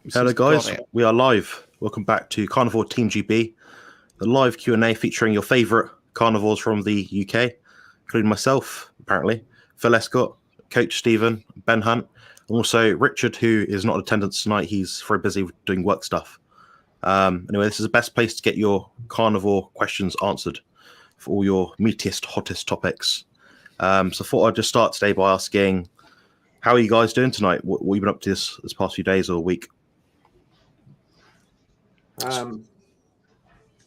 Hello guys, we are live. Welcome back to Carnivore Team GB, the live Q&A featuring your favourite carnivores from the UK, including myself, apparently, Phil Escott, Coach Stephen, Ben Hunt, and also Richard, who is not in attendance tonight. He's very busy doing work stuff. Anyway, this is the best place to get your carnivore questions answered for all your meatiest, hottest topics. So I thought I'd just start today by asking, how are you guys doing tonight? What have you been up to this past few days or week?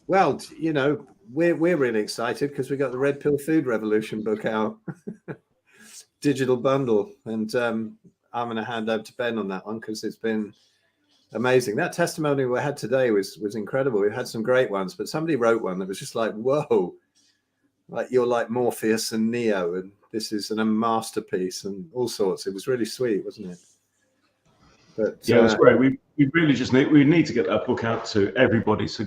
Well, you know, we're really excited because we got the Red Pill Food Revolution book out, digital bundle, and I'm going to hand over to Ben on that one because it's been amazing. That testimony we had today was incredible. We had some great ones, but somebody wrote one that was just like, whoa, like you're like Morpheus and Neo, and this is a masterpiece and all sorts. It was really sweet, wasn't it? But yeah, it was great. We really just need to get that book out to everybody. So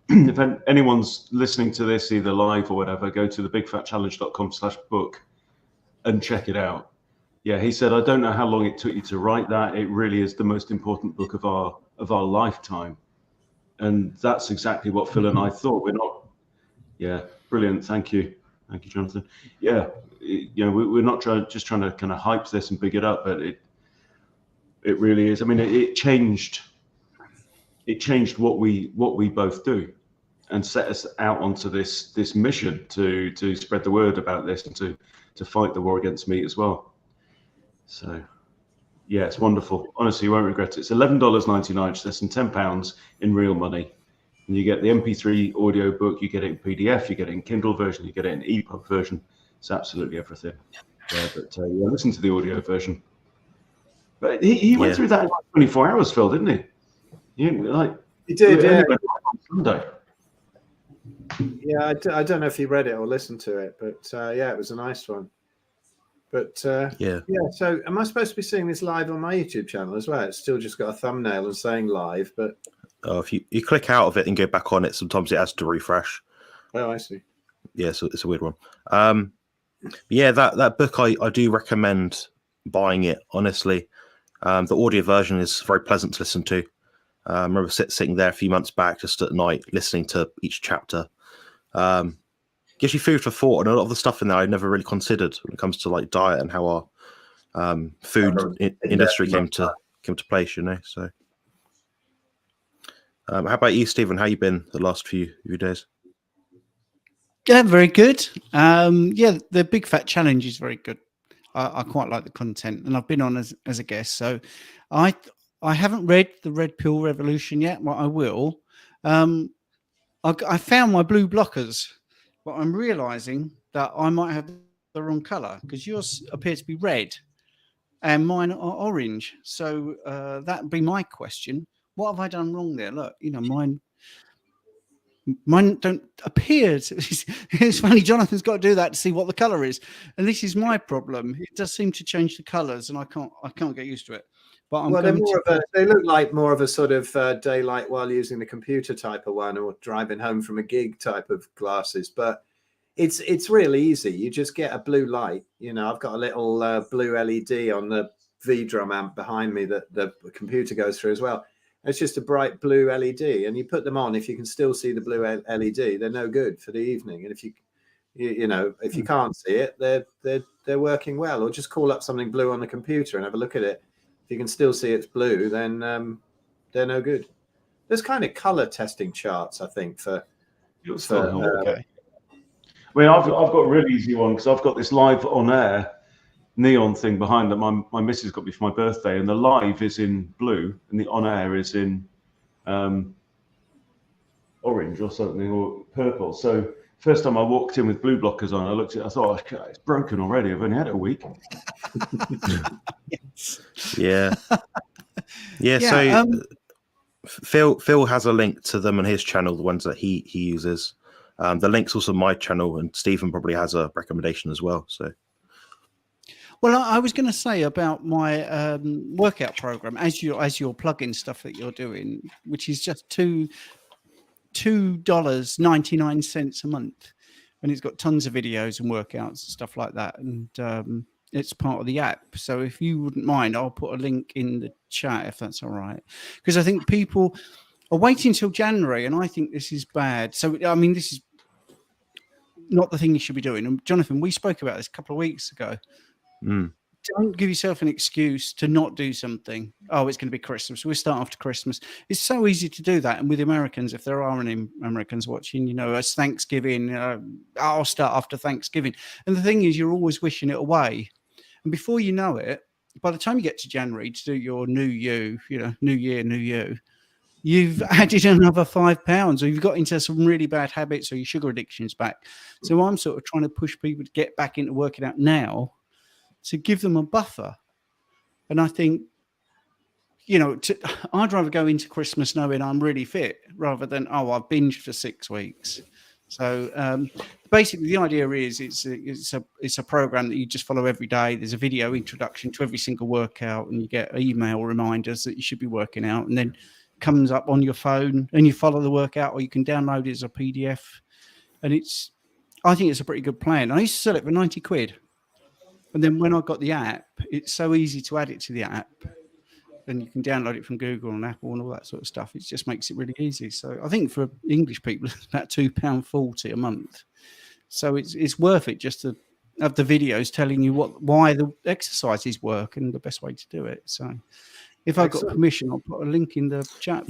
if anyone's listening to this either live or whatever, go to thebigfatchallenge.com/book and check it out. Yeah, he said, I don't know how long it took you to write that. It really is the most important book of our lifetime. And that's exactly what Phil and I thought. We're not, yeah, brilliant. Thank you. Thank you, Jonathan. Yeah, you know, we're not just trying to kind of hype this and big it up, but it really is. I mean, it changed what we both do, and set us out onto this mission to spread the word about this and to fight the war against meat as well. So, yeah, it's wonderful. Honestly, you won't regret it. It's $11.99, it's less than £10 in real money, and you get the MP3 audio book, you get it in PDF, you get it in Kindle version, you get it in EPUB version. It's absolutely everything. Yeah, but yeah, listen to the audio version. But he went through that in like 24 hours, Phil, didn't he? He did, yeah. On Sunday. Yeah, I don't know if he read it or listened to it, but yeah, it was a nice one. But yeah. So am I supposed to be seeing this live on my YouTube channel as well? It's still just got a thumbnail and saying live, but if you click out of it and go back on it, sometimes it has to refresh. Oh, I see. Yeah, so it's a weird one. Yeah, that book I do recommend buying it, honestly. The audio version is very pleasant to listen to. I remember sitting there a few months back just at night listening to each chapter. Gives you food for thought, and a lot of the stuff in there I never really considered when it comes to like diet and how our food industry came to place, you know. So how about you, Stephen? How you been the last few days? Yeah, very good. Yeah, the Big Fat Challenge is very good. I quite like the content, and I've been on as a guest. So I haven't read the Red Pill Revolution yet. Well, I will. I found my blue blockers, but I'm realizing that I might have the wrong color because yours appear to be red and mine are orange. So that would be my question. What have I done wrong there? Look, you know, mine don't appear to, it's funny, Jonathan's got to do that to see what the color is, and this is my problem. It does seem to change the colors, and I can't get used to it. But well, they look like more of a sort of daylight while using the computer type of one, or driving home from a gig type of glasses. But it's really easy. You just get a blue light. You know, I've got a little blue LED on the V drum amp behind me that the computer goes through as well. It's just a bright blue LED, and you put them on. If you can still see the blue LED, they're no good for the evening. And if you know, if you can't see it, they're working well. Or just call up something blue on the computer and have a look at it. If you can still see it's blue, then they're no good. There's kind of color testing charts, I think, for okay. I mean, I've got a really easy one because I've got this live on air neon thing behind that my missus got me for my birthday, and the live is in blue and the on air is in orange or something, or purple. So first time I walked in with blue blockers on, I looked at it, I thought, oh, it's broken already. I've only had it a week. Yeah. So Phil has a link to them on his channel, the ones that he uses. The link's also my channel, and Stephen probably has a recommendation as well. So, well, I was going to say about my workout program as your plug-in stuff that you're doing, which is just $2.99 a month, and it's got tons of videos and workouts and stuff like that. And it's part of the app. So if you wouldn't mind, I'll put a link in the chat if that's all right, because I think people are waiting until January, and I think this is bad. So I mean, this is not the thing you should be doing. And Jonathan, we spoke about this a couple of weeks ago. Don't give yourself an excuse to not do something. Oh, it's going to be Christmas. We'll start after Christmas. It's so easy to do that. And with Americans, if there are any Americans watching, you know, it's Thanksgiving. I'll start after Thanksgiving. And the thing is, you're always wishing it away. And before you know it, by the time you get to January to do your new you, you know, new year, new you, you've added another 5 pounds, or you've got into some really bad habits, or your sugar addiction's back. So I'm sort of trying to push people to get back into working out now, to give them a buffer. And I think, you know, I'd rather go into Christmas knowing I'm really fit rather than, oh, I've binged for 6 weeks. So basically the idea is it's a program that you just follow every day. There's a video introduction to every single workout, and you get email reminders that you should be working out, and then comes up on your phone and you follow the workout, or you can download it as a PDF. And I think it's a pretty good plan. I used to sell it for 90 quid. And then when I got the app, it's so easy to add it to the app, and you can download it from Google and Apple and all that sort of stuff. It just makes it really easy. So I think for English people, it's about £2.40 a month. So it's worth it just to have the videos telling you why the exercises work and the best way to do it. So if I've got permission, I'll put a link in the chat.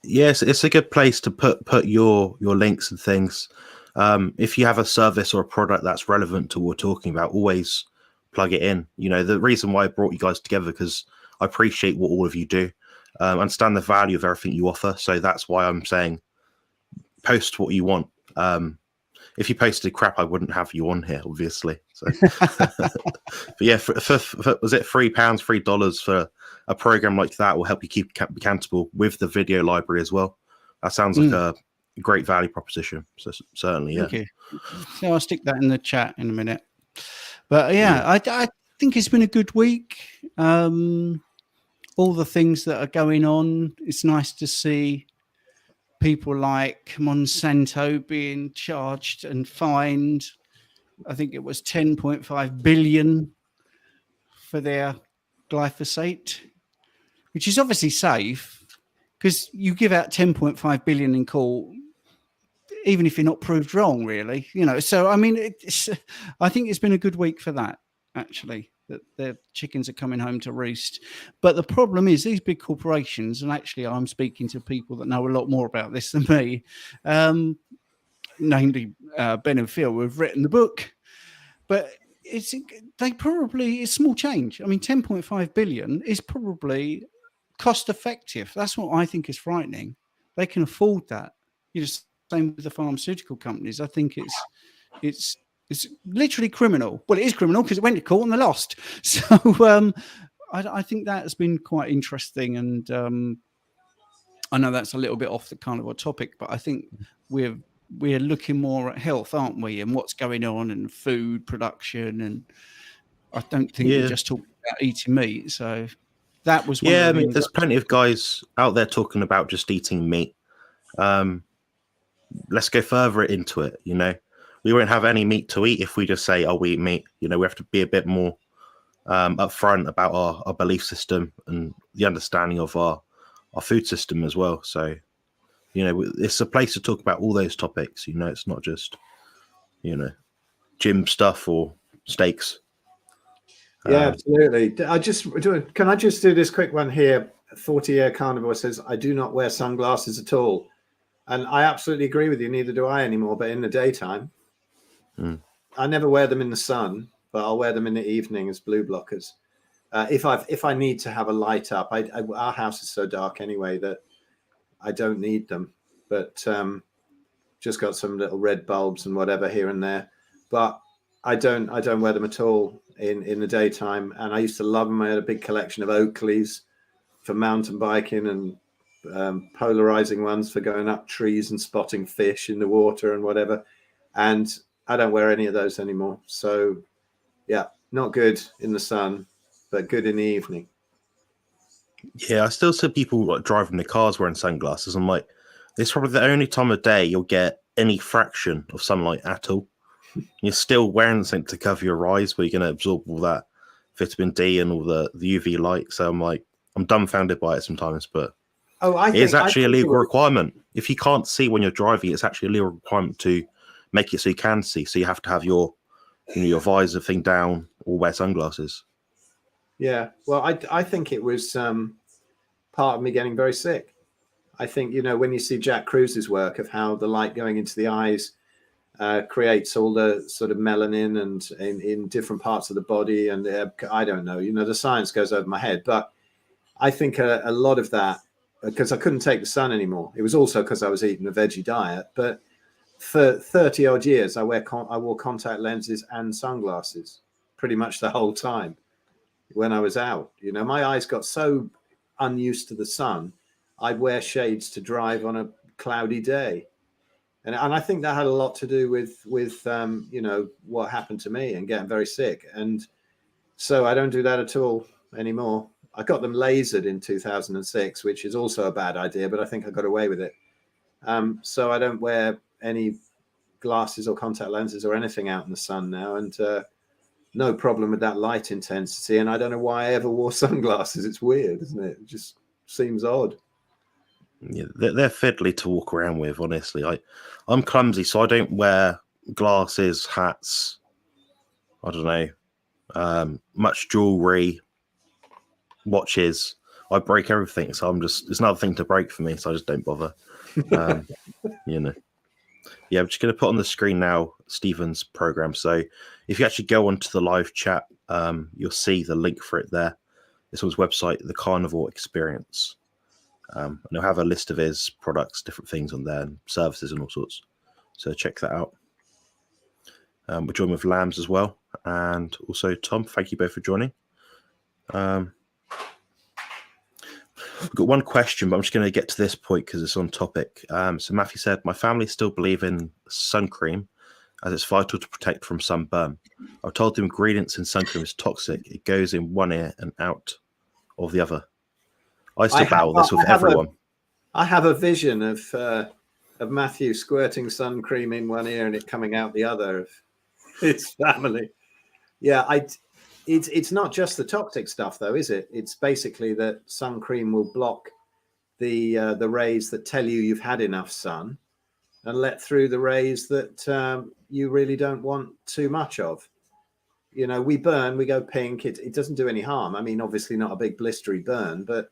Yes, it's a good place to put your links and things. If you have a service or a product that's relevant to what we're talking about, always plug it in. You know, the reason why I brought you guys together, because I appreciate what all of you do, understand the value of everything you offer. So that's why I'm saying post what you want. If you posted crap, I wouldn't have you on here, obviously. So, but yeah, for was it £3, $3 for a program like that will help you keep accountable with the video library as well. That sounds like a great value proposition. So certainly, yeah. Thank you. So I'll stick that in the chat in a minute. But yeah. I think it's been a good week. All the things that are going on. It's nice to see people like Monsanto being charged and fined. I think it was 10.5 billion for their glyphosate, which is obviously safe, because you give out 10.5 billion in court, even if you're not proved wrong, really, you know. So I mean, I think it's been a good week for that, actually, that the chickens are coming home to roost. But the problem is these big corporations, and actually I'm speaking to people that know a lot more about this than me, namely Ben and Phil, who have written the book. But it's small change. I mean, 10.5 billion is probably cost effective. That's what I think is frightening. They can afford that. You know, same with the pharmaceutical companies. I think it's literally criminal. Well, it is criminal because it went to court and they lost. So I think that has been quite interesting. And I know that's a little bit off the carnivore topic, but I think we're looking more at health, aren't we? And what's going on and food production. And I don't think we're just talking about eating meat. So that was one of the I mean, there's plenty of guys out there talking about just eating meat. Let's go further into it. You know, we won't have any meat to eat if we just say, oh, we eat meat. You know, we have to be a bit more upfront about our belief system and the understanding of our food system as well. So, you know, it's a place to talk about all those topics. You know, it's not just, you know, gym stuff or steaks. Yeah, absolutely. Can I just do this quick one here? 40-year carnivore says, I do not wear sunglasses at all. And I absolutely agree with you. Neither do I anymore, but in the daytime. I never wear them in the sun, but I'll wear them in the evening as blue blockers. If I need to have a light up, our house is so dark anyway that I don't need them. But just got some little red bulbs and whatever here and there. But I don't wear them at all in the daytime. And I used to love them. I had a big collection of Oakleys for mountain biking and polarizing ones for going up trees and spotting fish in the water and whatever. And I don't wear any of those anymore. So yeah, not good in the sun, but good in the evening. Yeah, I still see people like driving their cars wearing sunglasses. I'm like, it's probably the only time of day you'll get any fraction of sunlight at all. You're still wearing something to cover your eyes, where you're going to absorb all that vitamin D and all the UV light. So I'm dumbfounded by it sometimes, but it is actually a legal requirement. If you can't see when you're driving, it's actually a legal requirement to make it so you can see. So you have to have your visor thing down or wear sunglasses. Yeah, well, I think it was part of me getting very sick. I think, when you see Jack Cruse's work of how the light going into the eyes creates all the sort of melanin and in different parts of the body, and I don't know, the science goes over my head, but I think a lot of that, because I couldn't take the sun anymore. It was also because I was eating a veggie diet, but for 30 odd years, I wore contact lenses and sunglasses pretty much the whole time when I was out. My eyes got so unused to the sun, I'd wear shades to drive on a cloudy day. And I think that had a lot to do with what happened to me and getting very sick. And so I don't do that at all anymore. I got them lasered in 2006, which is also a bad idea, but I think I got away with it. So I don't wear any glasses or contact lenses or anything out in the sun now, and no problem with that light intensity. And I don't know why I ever wore sunglasses. It's weird, isn't it? It just seems odd. Yeah, they're fiddly to walk around with, honestly. I'm clumsy, so I don't wear glasses, hats, I don't know, much jewelry, watches. I break everything, so it's another thing to break for me, so I just don't bother. Yeah, I'm just going to put on the screen now Stephen's program. So if you actually go onto the live chat, you'll see the link for it there. It's on his website, The Carnivore Experience. And he'll have a list of his products, different things on there, and services and all sorts. So check that out. We're joined with Lambs as well. And also Tom, thank you both for joining. We've got one question, but I'm just going to get to this point because it's on topic. So Matthew said, my family still believe in sun cream as it's vital to protect from sunburn. I was told the ingredients in sun cream is toxic. It goes in one ear and out of the other. I used to battle this with everyone. I have a vision of Matthew squirting sun cream in one ear and it coming out the other of his family. Yeah, it's not just the toxic stuff, though, is it? It's basically that sun cream will block the rays that tell you you've had enough sun and let through the rays that you really don't want too much of. We burn, we go pink. It doesn't do any harm. I mean, obviously not a big blistery burn, but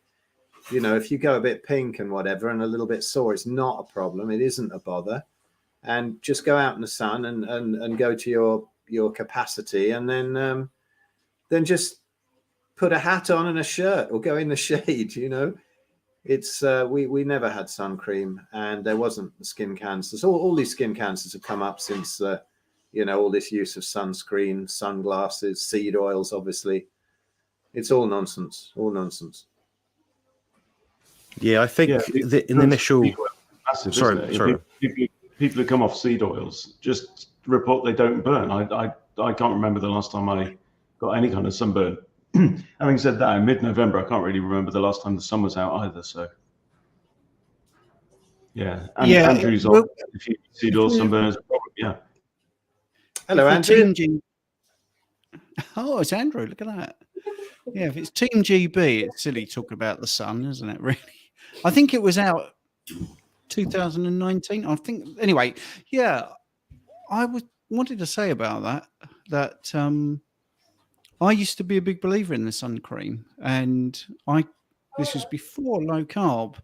if you go a bit pink and whatever and a little bit sore, it's not a problem. It isn't a bother. And just go out in the sun and go to your capacity, and then just put a hat on and a shirt or go in the shade. It's we never had sun cream, and there wasn't the skin cancers. All these skin cancers have come up since all this use of sunscreen, sunglasses, seed oils. Obviously, it's all nonsense. Yeah, I think in the initial. Massive, sorry. People who come off seed oils just report they don't burn. I can't remember the last time I got any kind of sunburn. Having said that, in mid-November, I can't really remember the last time the sun was out either. So, yeah. Andrew's on a few seed oil sunburns. Yeah. Hello, Andrew. Oh, it's Andrew. Look at that. Yeah, if it's Team GB, it's silly talking about the sun, isn't it, really? I think it was out 2019. I think, anyway, yeah, I wanted to say about that I used to be a big believer in the sun cream, and this was before low carb.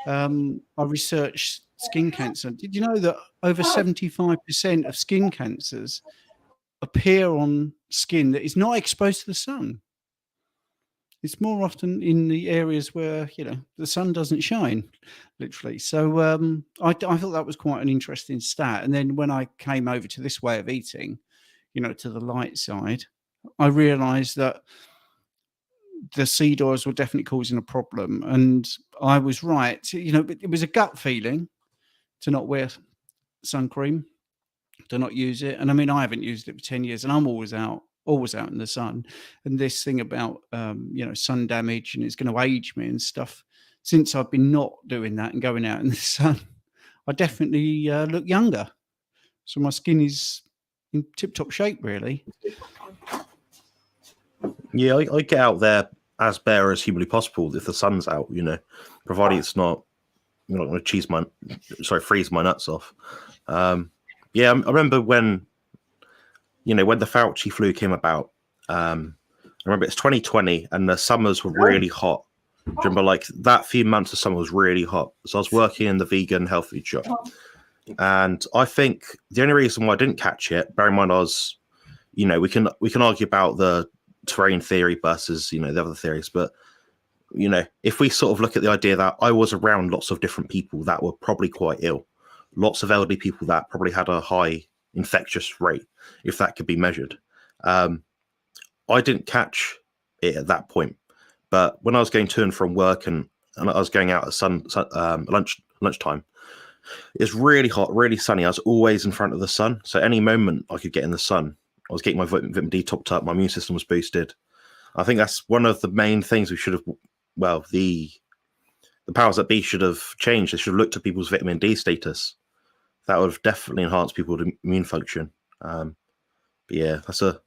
I researched skin cancer. Did you know that over 75% of skin cancers appear on skin that is not exposed to the sun? It's more often in the areas where the sun doesn't shine, literally. So I thought that was quite an interesting stat. And then when I came over to this way of eating, to the light side, I realised that the seed oils were definitely causing a problem, and I was right. It was a gut feeling to not wear sun cream, to not use it. And I mean, I haven't used it for 10 years, and I'm always out in the sun. And this thing about sun damage and it's going to age me and stuff, since I've been not doing that and going out in the sun, I definitely look younger. So my skin is in tip-top shape, really. Yeah, I get out there as bare as humanly possible if the sun's out, providing it's not, you're not going to freeze my nuts off. Yeah, I remember when the Fauci flu came about. I remember it's 2020 and the summers were really hot. Do you remember, like, that few months of summer was really hot? So I was working in the vegan health food shop. And I think the only reason why I didn't catch it, bear in mind I was, we can argue about the terrain theory versus, the other theories. But, if we sort of look at the idea that I was around lots of different people that were probably quite ill, lots of elderly people that probably had a high infectious rate, if that could be measured. I didn't catch it at that point. But when I was going to and from work and I was going out at lunchtime, it's really hot, really sunny. I was always in front of the sun. So any moment I could get in the sun, I was getting my vitamin D topped up. My immune system was boosted. I think that's one of the main things we should have, the powers that be should have changed. They should have looked at people's vitamin D status. That would have definitely enhanced people's immune function. But yeah, that's a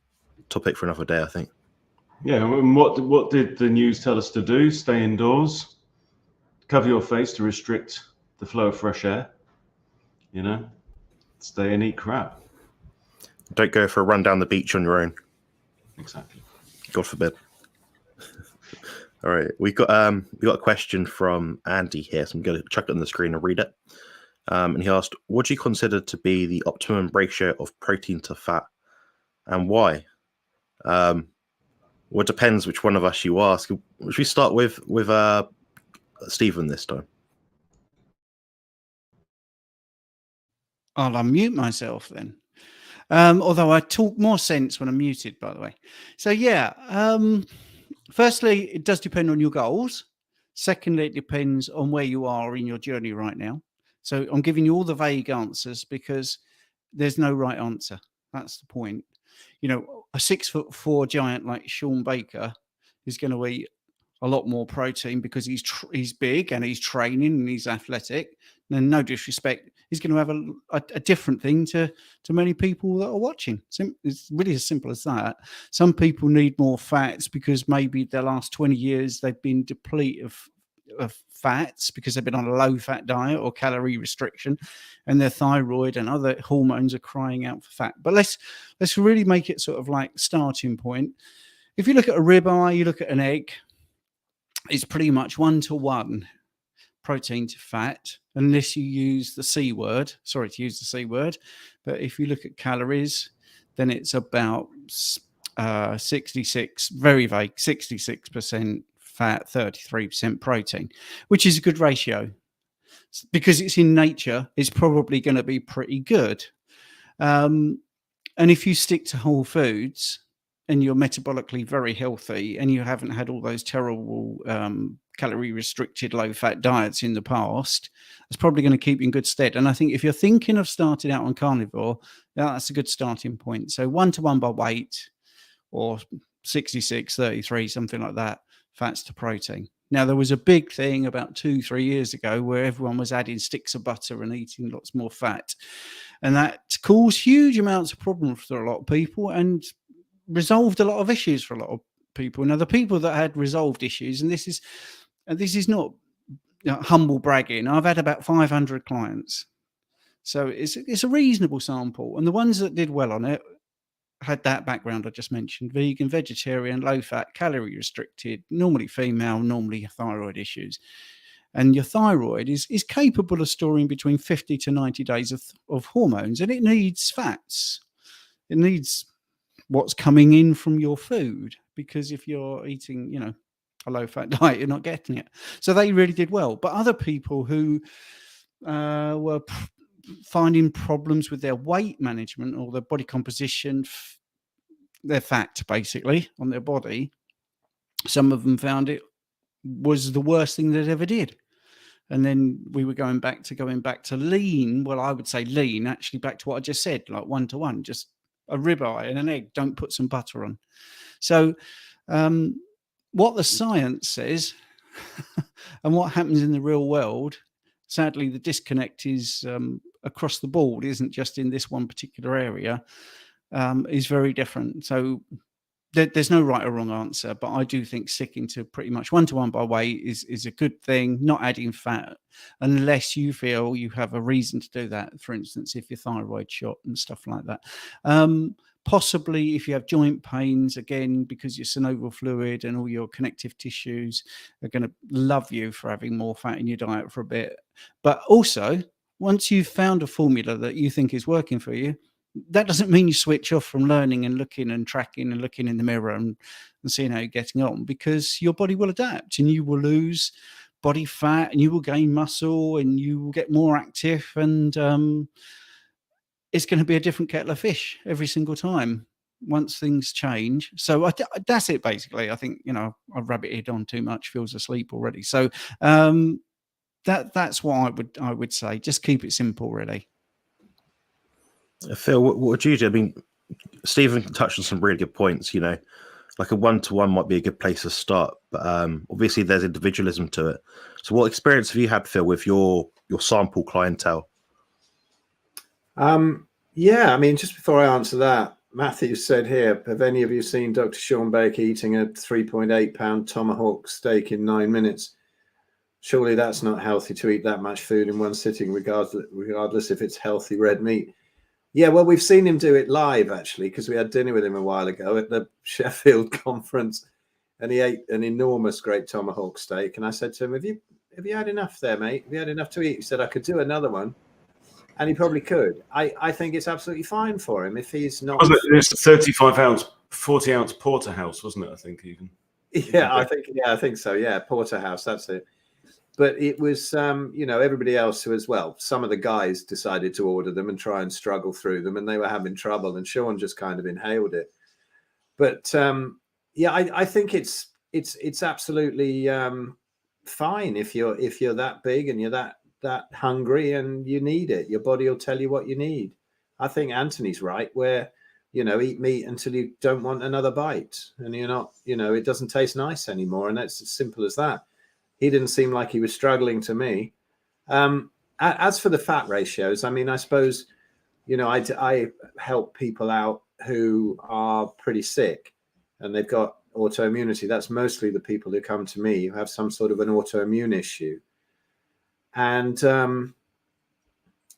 topic for another day, I think. Yeah, and what did the news tell us to do? Stay indoors, cover your face to restrict the flow of fresh air. Stay and eat crap. Don't go for a run down the beach on your own. Exactly. God forbid. All right, we got a question from Andy here, so I'm going to chuck it on the screen and read it. And he asked, "What do you consider to be the optimum ratio of protein to fat, and why?" Well, it depends which one of us you ask. Should we start with Stephen this time? I'll unmute myself then. Although I talk more sense when I'm muted, by the way. So yeah, firstly, it does depend on your goals. Secondly, it depends on where you are in your journey right now. So I'm giving you all the vague answers because there's no right answer. That's the point. A 6'4" giant like Sean Baker is going to eat a lot more protein because he's big and he's training and he's athletic. And no disrespect, he's going to have a different thing to many people that are watching. It's really as simple as that. Some people need more fats because maybe the last 20 years they've been depleted of fats because they've been on a low fat diet or calorie restriction, and their thyroid and other hormones are crying out for fat. But let's really make it sort of like starting point. If you look at a ribeye, you look at an egg, it's pretty much 1-to-1 protein to fat, unless you use the C word. Sorry to use the C word, but if you look at calories, then it's about 66, very vague, 66% fat, 33% protein, which is a good ratio. Because it's in nature, it's probably going to be pretty good. And if you stick to whole foods and you're metabolically very healthy and you haven't had all those terrible calorie restricted low fat diets in the past, it's probably going to keep you in good stead. And I think if you're thinking of starting out on carnivore, that's a good starting point. So 1-to-1 by weight, or 66, 33, something like that, fats to protein. Now, there was a big thing about 2-3 years ago where everyone was adding sticks of butter and eating lots more fat. And that caused huge amounts of problems for a lot of people and resolved a lot of issues for a lot of people. Now, the people that had resolved issues, and this is not humble bragging, I've had about 500 clients. So it's a reasonable sample. And the ones that did well on it had that background I just mentioned: vegan, vegetarian, low fat, calorie restricted, normally female, normally thyroid issues. And your thyroid is capable of storing between 50 to 90 days of hormones, and it needs fats. It needs what's coming in from your food, because if you're eating, a low fat diet, you're not getting it. So they really did well. But other people who were finding problems with their weight management or their body composition, their fat basically on their body, some of them found it was the worst thing they ever did. And then we were going back to lean. Well, I would say lean, actually back to what I just said, like 1-to-1, just a ribeye and an egg, don't put some butter on. So what the science says and what happens in the real world, sadly, the disconnect is across the board, isn't just in this one particular area. is very different. So there's no right or wrong answer, but I do think sticking to pretty much 1-to-1 by weight is a good thing, not adding fat, unless you feel you have a reason to do that. For instance, if your thyroid shot and stuff like that. Possibly if you have joint pains, again, because your synovial fluid and all your connective tissues are going to love you for having more fat in your diet for a bit. But also, once you've found a formula that you think is working for you, that doesn't mean you switch off from learning and looking and tracking and looking in the mirror and seeing how you're getting on, because your body will adapt and you will lose body fat and you will gain muscle and you will get more active, and it's going to be a different kettle of fish every single time once things change. So that's it, basically. I think, I've rabbited on too much, feels asleep already. So that's what I would say. Just keep it simple, really. Phil, what would you do? I mean, Stephen touched on some really good points. Like a 1-to-1 might be a good place to start, but obviously there's individualism to it. So what experience have you had, Phil, with your sample clientele? Yeah, I mean, just before I answer that, Matthew said here, have any of you seen Dr. Sean Baker eating a 3.8-pound Tomahawk steak in 9 minutes? Surely that's not healthy to eat that much food in one sitting, regardless if it's healthy red meat. Yeah, well, we've seen him do it live, actually, because we had dinner with him a while ago at the Sheffield conference, and he ate an enormous great Tomahawk steak. And I said to him, have you had enough there, mate? Have you had enough to eat? He said, I could do another one. And he probably could. I think it's absolutely fine for him if he's not. Wasn't it? It's 35-ounce, 40-ounce porterhouse, wasn't it? I think even. Yeah, I think so. Yeah, porterhouse. That's it. But it was, everybody else who as well. Some of the guys decided to order them and try and struggle through them, and they were having trouble. And Sean just kind of inhaled it. But I think it's absolutely fine if you're that big and you're that hungry and you need it. Your body will tell you what you need. I think Anthony's right, where eat meat until you don't want another bite, and you're not, it doesn't taste nice anymore, and that's as simple as that. He didn't seem like he was struggling to me. As for the fat ratios, I mean, I suppose I help people out who are pretty sick and they've got autoimmunity. That's mostly the people who come to me who have some sort of an autoimmune issue. And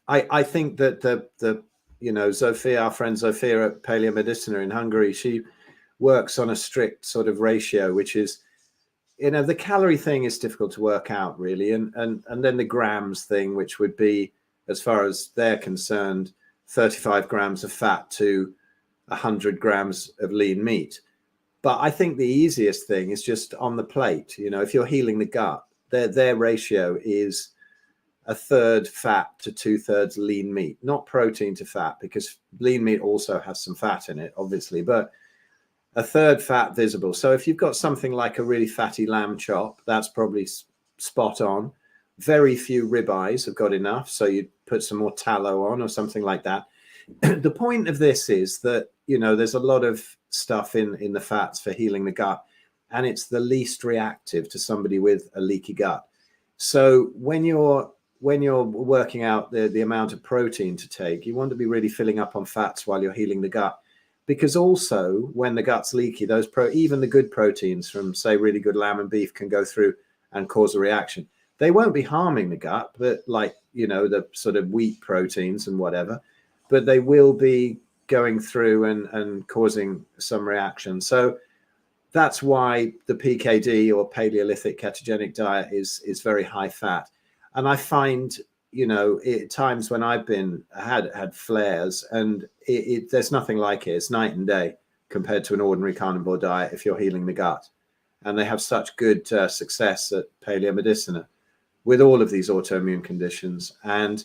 I think that the Zofia, our friend Zofia at Paleomedicina in Hungary, she works on a strict sort of ratio, which is, the calorie thing is difficult to work out really, and then the grams thing, which would be, as far as they're concerned, 35 grams of fat to 100 grams of lean meat. But I think the easiest thing is just on the plate. If you're healing the gut, their ratio is 1/3 fat to 2/3 lean meat, not protein to fat, because lean meat also has some fat in it, obviously, but 1/3 fat visible. So if you've got something like a really fatty lamb chop, that's probably spot on. Very few ribeyes have got enough, so you put some more tallow on or something like that. The point of this is that, there's a lot of stuff in the fats for healing the gut, and it's the least reactive to somebody with a leaky gut. So when you're working out the amount of protein to take, you want to be really filling up on fats while you're healing the gut. Because also, when the gut's leaky, even the good proteins from, say, really good lamb and beef can go through and cause a reaction. They won't be harming the gut, but the sort of wheat proteins and whatever, but they will be going through and causing some reaction. So that's why the PKD or Paleolithic ketogenic diet is very high fat. And I find, times when I've had flares, and there's nothing like it. It's night and day compared to an ordinary carnivore diet if you're healing the gut. And they have such good success at Paleomedicina with all of these autoimmune conditions. And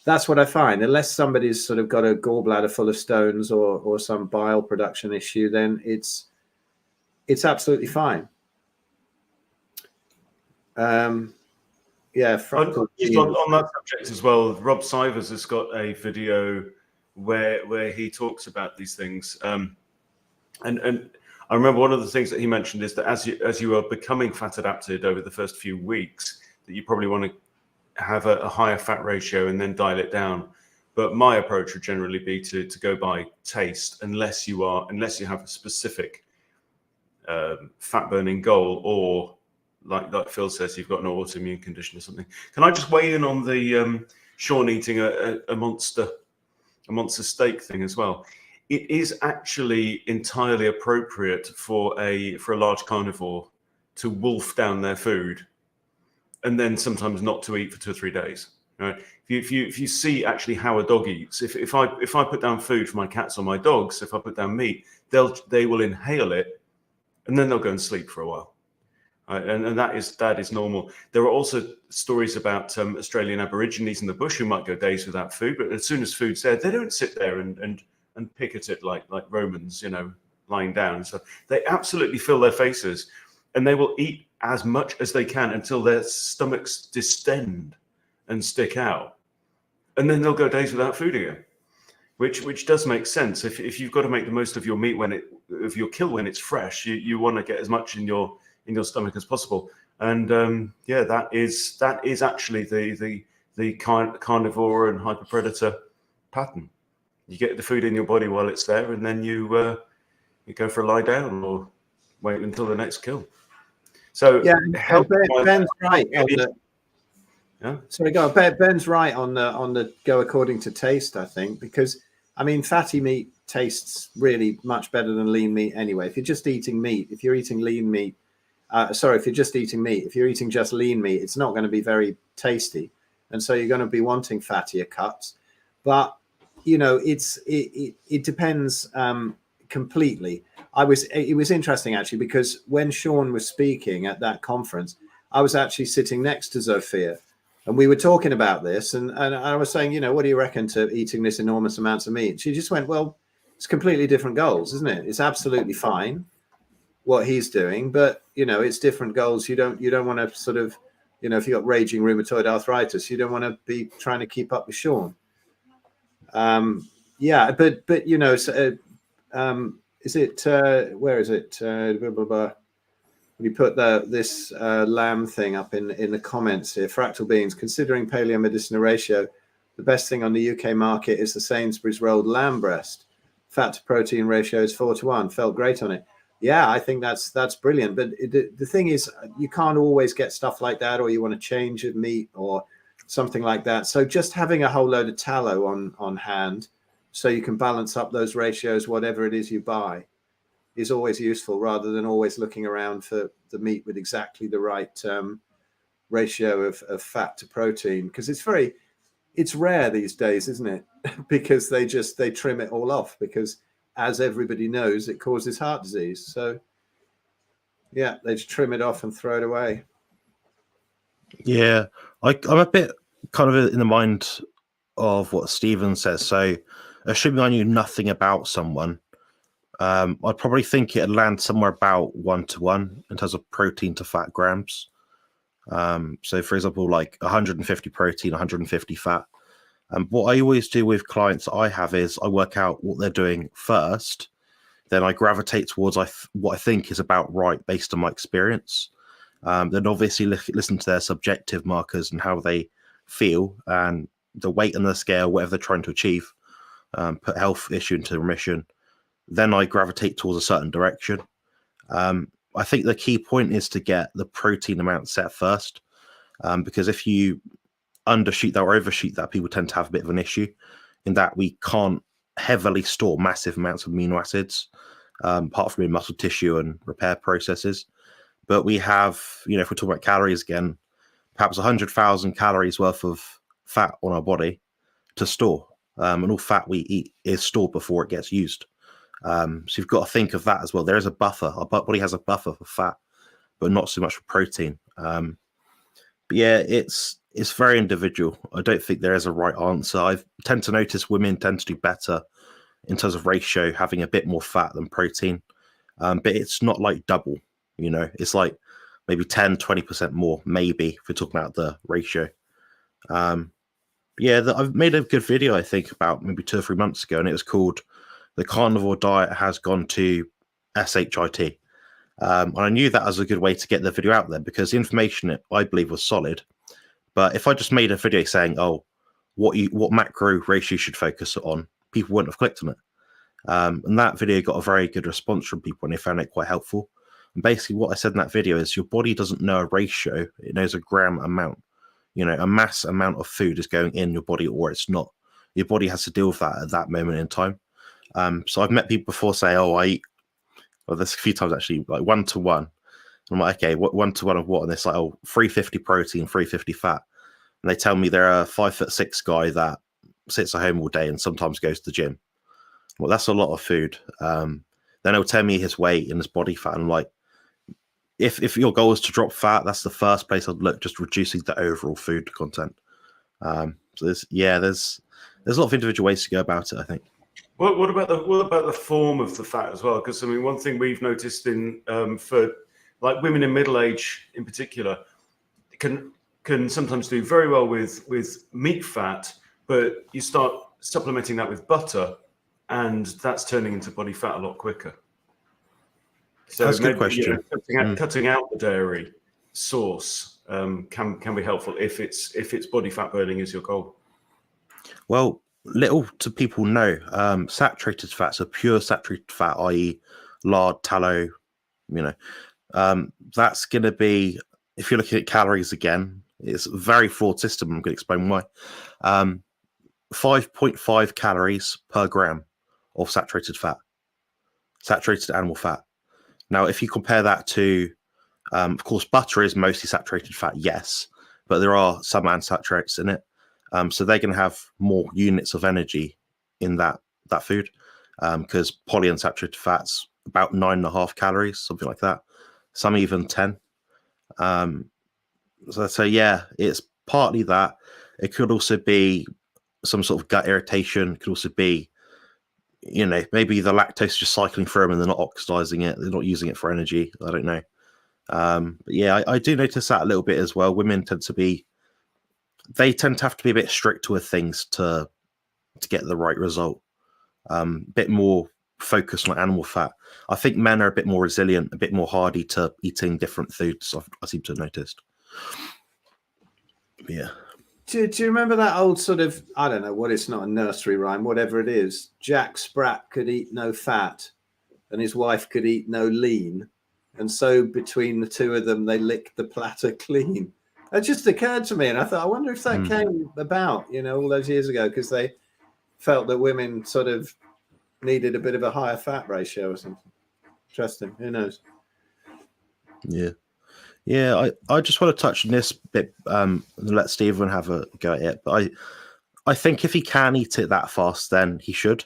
that's what I find. Unless somebody's sort of got a gallbladder full of stones or some bile production issue, then it's absolutely fine. Yeah. On that subject as well, Rob Sivers has got a video where he talks about these things. And I remember one of the things that he mentioned is that as you are becoming fat adapted over the first few weeks, that you probably want to have a higher fat ratio and then dial it down But my approach would generally be to go by taste, unless you have a specific fat burning goal, or like Phil says, you've got an autoimmune condition or something. Can I just weigh in on the Sean eating a monster steak thing as well? It is actually entirely appropriate for a large carnivore to wolf down their food, and then sometimes not to eat for 2 or 3 days. Right? If you see actually how a dog eats, if I put down food for my cats or my dogs, if I put down meat, they will inhale it, and then they'll go and sleep for a while. Right? And that is normal. There are also stories about Australian Aborigines in the bush who might go days without food, but as soon as food's there, they don't sit there and pick at it like Romans, lying down. So they absolutely fill their faces, and they will eat as much as they can until their stomachs distend and stick out, and then they'll go days without food again, which does make sense. If you've got to make the most of your meat of your kill when it's fresh, you want to get as much in your stomach as possible. And that is actually the carnivore and hyperpredator pattern. You get the food in your body while it's there, and then you go for a lie down or wait until the next kill. So yeah, Ben's right. Sorry, go on. Ben's right on the go according to taste, I think, because I mean fatty meat tastes really much better than lean meat anyway. If you're just eating meat, if you're eating just lean meat, it's not going to be very tasty, and so you're going to be wanting fattier cuts. But it depends completely. It was interesting actually, because when Sean was speaking at that conference, I was actually sitting next to Zofia, and we were talking about this, and I was saying, what do you reckon to eating this enormous amounts of meat? She just went, well, it's completely different goals, isn't it? It's absolutely fine what he's doing, but it's different goals. You don't want to sort of, if you've got raging rheumatoid arthritis, you don't want to be trying to keep up with Sean. Is it where is it? Blah, blah, blah. We put this lamb thing up in the comments here. Fractal Beans, considering paleo-medicinal ratio, the best thing on the UK market is the Sainsbury's rolled lamb breast. Fat to protein ratio is 4:1. Felt great on it. Yeah, I think that's brilliant. But the thing is, you can't always get stuff like that, or you want to change a meat or something like that. So just having a whole load of tallow on hand, so you can balance up those ratios, whatever it is you buy, is always useful, rather than always looking around for the meat with exactly the right ratio of fat to protein, because it's rare these days, isn't it? Because they trim it all off, because as everybody knows, it causes heart disease. So yeah, they just trim it off and throw it away. Yeah, I'm a bit kind of in the mind of what Stephen says. So assuming I knew nothing about someone, I'd probably think it'd land somewhere about 1-to-1 in terms of protein to fat grams. So for example, like 150 protein, 150 fat. What I always do with clients I have is I work out what they're doing first, then I gravitate towards what I think is about right based on my experience. Then obviously listen to their subjective markers and how they feel, and the weight on the scale, whatever they're trying to achieve, put health issue into remission. Then I gravitate towards a certain direction. I think the key point is to get the protein amount set first, because if you undershoot that or overshoot that, people tend to have a bit of an issue in that we can't heavily store massive amounts of amino acids, apart from in muscle tissue and repair processes. But we have, if we're talking about calories again, perhaps 100,000 calories worth of fat on our body to store. And all fat we eat is stored before it gets used. So you've got to think of that as well. There is a buffer. Our body has a buffer for fat, but not so much for protein. But yeah, it's very individual. I don't think there is a right answer. I tend to notice women tend to do better in terms of ratio, having a bit more fat than protein. But it's not like double, it's like maybe 10-20% more, maybe, if we're talking about the ratio. I've made a good video, I think, about maybe 2 or 3 months ago, and it was called "The Carnivore Diet Has Gone to SHIT." And I knew that was a good way to get the video out there, because the information, I believe, was solid. But if I just made a video saying, oh, what macro ratio you should focus on, people wouldn't have clicked on it. And that video got a very good response from people, and they found it quite helpful. And basically, what I said in that video is your body doesn't know a ratio; it knows a gram amount. A mass amount of food is going in your body, or it's not. Your body has to deal with that at that moment in time. So I've met people before say, "Oh, I eat." Well, there's a few times actually, like 1-to-1. I'm like, okay, what 1-to-1 of what? And it's like, 350 protein, 350 fat. And they tell me they're a 5'6" guy that sits at home all day and sometimes goes to the gym. Well, that's a lot of food. Then he'll tell me his weight and his body fat. And I'm like, if your goal is to drop fat, that's the first place I'd look, just reducing the overall food content. So there's a lot of individual ways to go about it, I think. What about the form of the fat as well? Because I mean, one thing we've noticed in for like women in middle age in particular can sometimes do very well with meat fat, but you start supplementing that with butter, and that's turning into body fat a lot quicker. So that's a good question. Cutting out the dairy source can be helpful if it's body fat burning is your goal. Well, little to people know, saturated fats are pure saturated fat, i.e. lard, tallow, that's going to be, if you're looking at calories again, it's a very flawed system. I'm going to explain why. 5.5 calories per gram of saturated fat, saturated animal fat. Now, if you compare that to, of course, butter is mostly saturated fat, yes, but there are some unsaturated in it. So they're going to have more units of energy in that food, because polyunsaturated fats about 9.5 calories, something like that. Some even 10. So yeah, it's partly that. It could also be some sort of gut irritation. It could also be, maybe the lactose just cycling through them and they're not oxidizing it. They're not using it for energy. I don't know. But yeah, I do notice that a little bit as well. Women tend to have to be a bit stricter with things to get the right result. Bit more focused on animal fat. I think men are a bit more resilient, a bit more hardy to eating different foods. I seem to have noticed. Yeah. Do you remember that old sort of, I don't know what, it's not a nursery rhyme, whatever it is. Jack Sprat could eat no fat and his wife could eat no lean. And so between the two of them, they licked the platter clean. That just occurred to me. And I thought, I wonder if that came about, all those years ago, because they felt that women sort of needed a bit of a higher fat ratio or something. Interesting. Who knows? Yeah. Yeah, I just want to touch on this bit and let Stephen have a go at it. But I think if he can eat it that fast, then he should.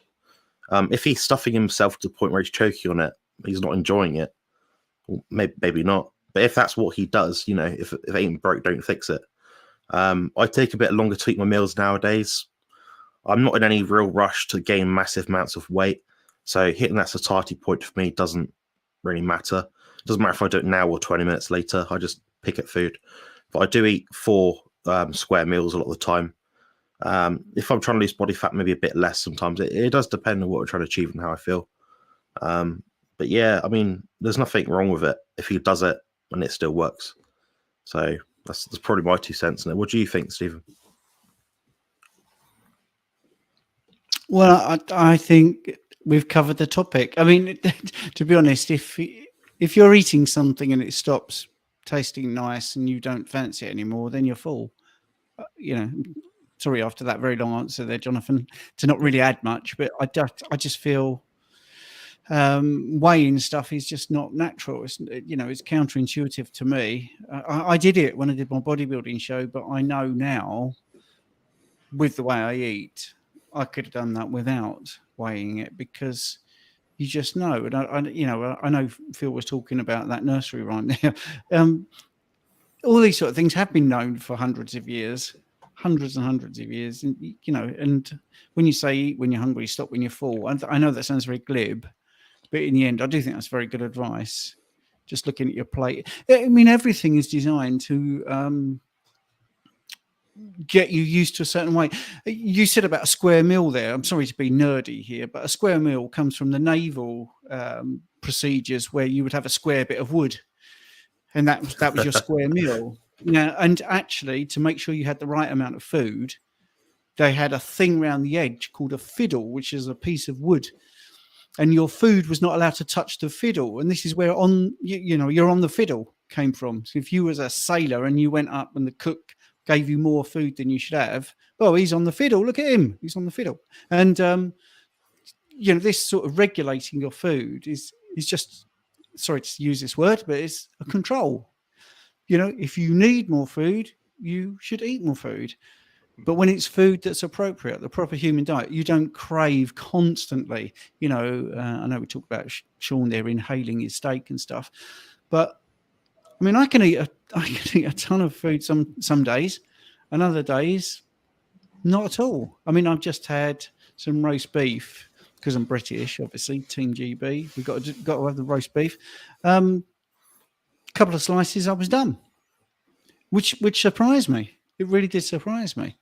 If he's stuffing himself to the point where he's choking on it, he's not enjoying it. Well, maybe not. But if that's what he does, if it ain't broke, don't fix it. I take a bit longer to eat my meals nowadays. I'm not in any real rush to gain massive amounts of weight. So hitting that satiety point for me doesn't really matter. It doesn't matter if I do it now or 20 minutes later. I just pick at food. But I do eat 4 square meals a lot of the time. If I'm trying to lose body fat, maybe a bit less sometimes. It does depend on what we're trying to achieve and how I feel. But yeah, I mean, there's nothing wrong with it if he does it and it still works. So that's probably my 2 cents. What do you think, Stephen? Well, I think we've covered the topic. I mean, to be honest, if you're eating something and it stops tasting nice and you don't fancy it anymore, then you're full. Sorry, after that very long answer there, Jonathan, to not really add much, but I just feel weighing stuff is just not natural. It's counterintuitive to me. I did it when I did my bodybuilding show, but I know now with the way I eat, I could have done that without weighing it, because you just know. And I know Phil was talking about that nursery rhyme there. All these sort of things have been known for hundreds and hundreds of years. And, and when you say eat when you're hungry, stop when you're full. I know that sounds very glib, but in the end, I do think that's very good advice. Just looking at your plate. I mean, everything is designed to get you used to a certain way. You said about a square meal there. I'm sorry to be nerdy here, but a square meal comes from the naval procedures where you would have a square bit of wood, and that was your square meal. Now, and actually, to make sure you had the right amount of food, they had a thing round the edge called a fiddle, which is a piece of wood, and your food was not allowed to touch the fiddle. And this is where you're on the fiddle came from. So if you was a sailor and you went up and the cook gave you more food than you should have, well, he's on the fiddle. Look at him. He's on the fiddle. And, this sort of regulating your food is just, sorry to use this word, but it's a control. If you need more food, you should eat more food. But when it's food that's appropriate, the proper human diet, you don't crave constantly. I know we talked about Sean there inhaling his steak and stuff, but I mean, I can eat a ton of food some days, and other days not at all. I mean, I've just had some roast beef because I'm British, obviously, Team GB. We've got to have the roast beef. Couple of slices, I was done, which surprised me. It really did surprise me.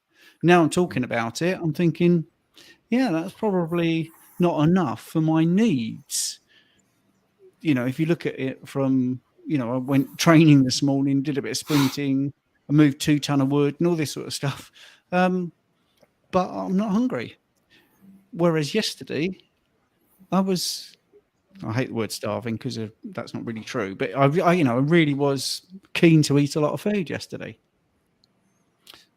Now I'm talking about it, I'm thinking, yeah, that's probably not enough for my needs. If you look at it from, I went training this morning, did a bit of sprinting, I moved 2 ton of wood and all this sort of stuff. But I'm not hungry. Whereas yesterday, I hate the word starving because that's not really true, but I really was keen to eat a lot of food yesterday.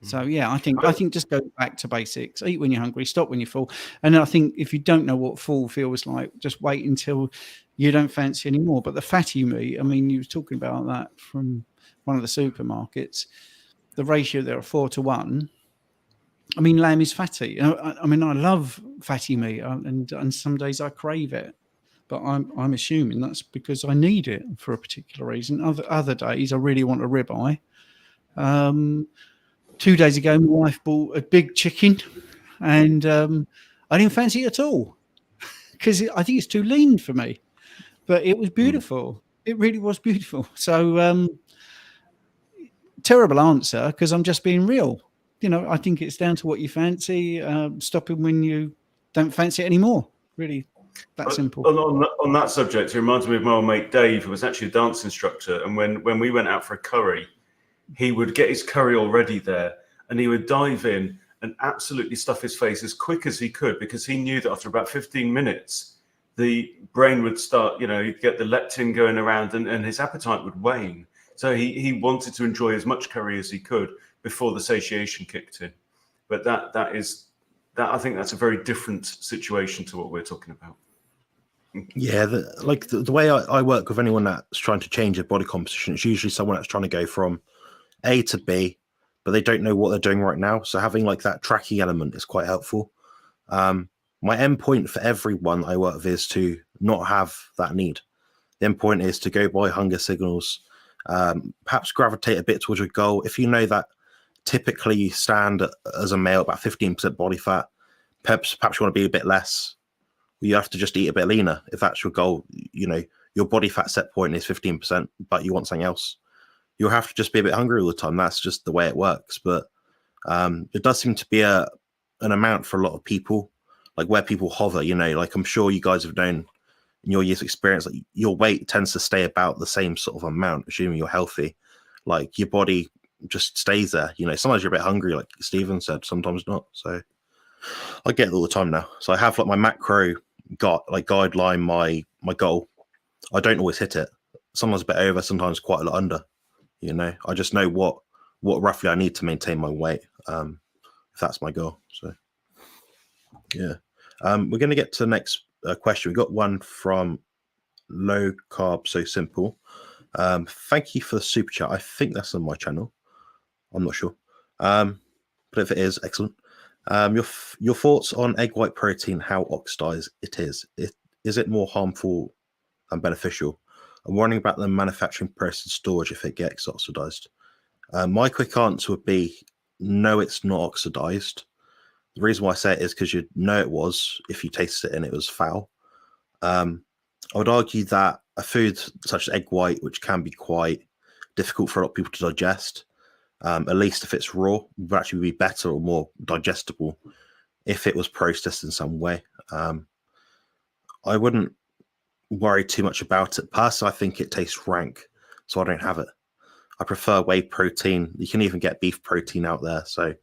So yeah, I think just go back to basics. Eat when you're hungry, stop when you're full. And I think if you don't know what full feels like, just wait until you don't fancy anymore. But the fatty meat, I mean, you were talking about that from one of the supermarkets. The ratio there are 4-1. I mean, lamb is fatty. I mean, I love fatty meat, and some days I crave it. But I'm assuming that's because I need it for a particular reason. Other days I really want a ribeye. 2 days ago, my wife bought a big chicken, and I didn't fancy it at all because I think it's too lean for me. But it was beautiful. It really was beautiful. So terrible answer because I'm just being real. I think it's down to what you fancy. Stopping when you don't fancy it anymore. Really, that simple. On that subject, it reminds me of my old mate Dave, who was actually a dance instructor. And when we went out for a curry, he would get his curry already there, and he would dive in and absolutely stuff his face as quick as he could, because he knew that after about 15 minutes, the brain would start, he'd get the leptin going around, and his appetite would wane. So he wanted to enjoy as much curry as he could before the satiation kicked in. But I think that's a very different situation to what we're talking about. Yeah, the way I work with anyone that's trying to change their body composition, it's usually someone that's trying to go from A to B, but they don't know what they're doing right now. So having that tracking element is quite helpful. My end point for everyone I work with is to not have that need. The end point is to go by hunger signals, perhaps gravitate a bit towards your goal. If you know that typically you stand as a male about 15% body fat, perhaps you want to be a bit less, you have to just eat a bit leaner. If that's your goal, your body fat set point is 15%, but you want something else, you'll have to just be a bit hungry all the time. That's just the way it works. But it does seem to be an amount for a lot of people, where people hover, I'm sure you guys have known in your years of experience, your weight tends to stay about the same sort of amount, assuming you're healthy. Your body just stays there. Sometimes you're a bit hungry, like Stephen said, sometimes not. So I get it all the time now. So I have my macro guideline, my goal. I don't always hit it. Sometimes a bit over, sometimes quite a lot under. I just know what roughly I need to maintain my weight, if that's my goal. So yeah, we're going to get to the next question. We got one from Low Carb So Simple. Thank you for the super chat. I think that's on my channel. I'm not sure, but if it is, excellent. Your thoughts on egg white protein, how oxidized it is. Is it more harmful than beneficial? I'm wondering about the manufacturing process and storage if it gets oxidized. My quick answer would be no, it's not oxidized. The reason why I say it is because you'd know it was if you tasted it and it was foul. I would argue that a food such as egg white, which can be quite difficult for a lot of people to digest, at least if it's raw, would actually be better or more digestible if it was processed in some way. I wouldn't worry too much about it. Personally, I think it tastes rank, so I don't have it. I prefer whey protein. You can even get beef protein out there. So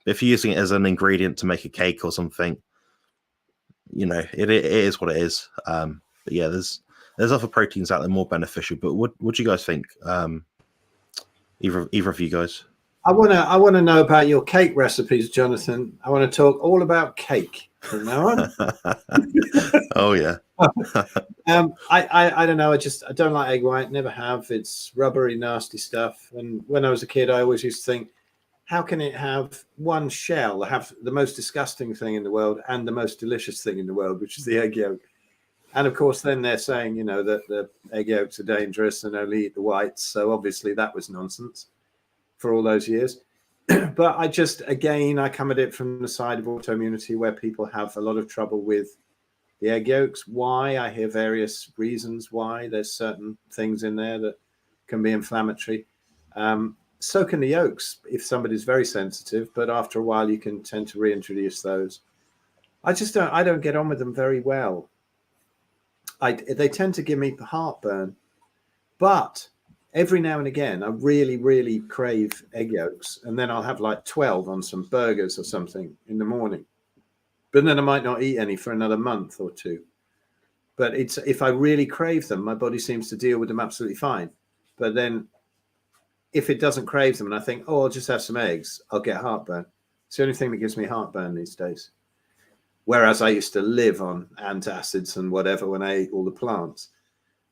If you're using it as an ingredient to make a cake or something, you know, it is what it is. But yeah, there's other proteins out there more beneficial. But what do you guys think? Either of you guys? I wanna know about your cake recipes, Jonathan. I want to talk all about cake from now on. Oh yeah. I don't know. I don't like egg white. Never have. It's rubbery, nasty stuff. And when I was a kid, I always used to think, how can it have one shell, have the most disgusting thing in the world and the most delicious thing in the world, which is the egg yolk? And of course, then they're saying, you know, that the egg yolks are dangerous and only eat the whites. So obviously that was nonsense for all those years. But I come at it from the side of autoimmunity, where people have a lot of trouble with the egg yolks. Why? I hear various reasons why. There's certain things in there that can be inflammatory. So can the yolks if somebody's very sensitive, but after a while you can tend to reintroduce those. I don't get on with them very well. They tend to give me heartburn, but every now and again I really, really crave egg yolks, and then I'll have like 12 on some burgers or something in the morning. But then I might not eat any for another month or two. But if I really crave them, my body seems to deal with them absolutely fine. But then if it doesn't crave them and I think, oh, I'll just have some eggs, I'll get heartburn. It's the only thing that gives me heartburn these days. Whereas I used to live on antacids and whatever when I ate all the plants.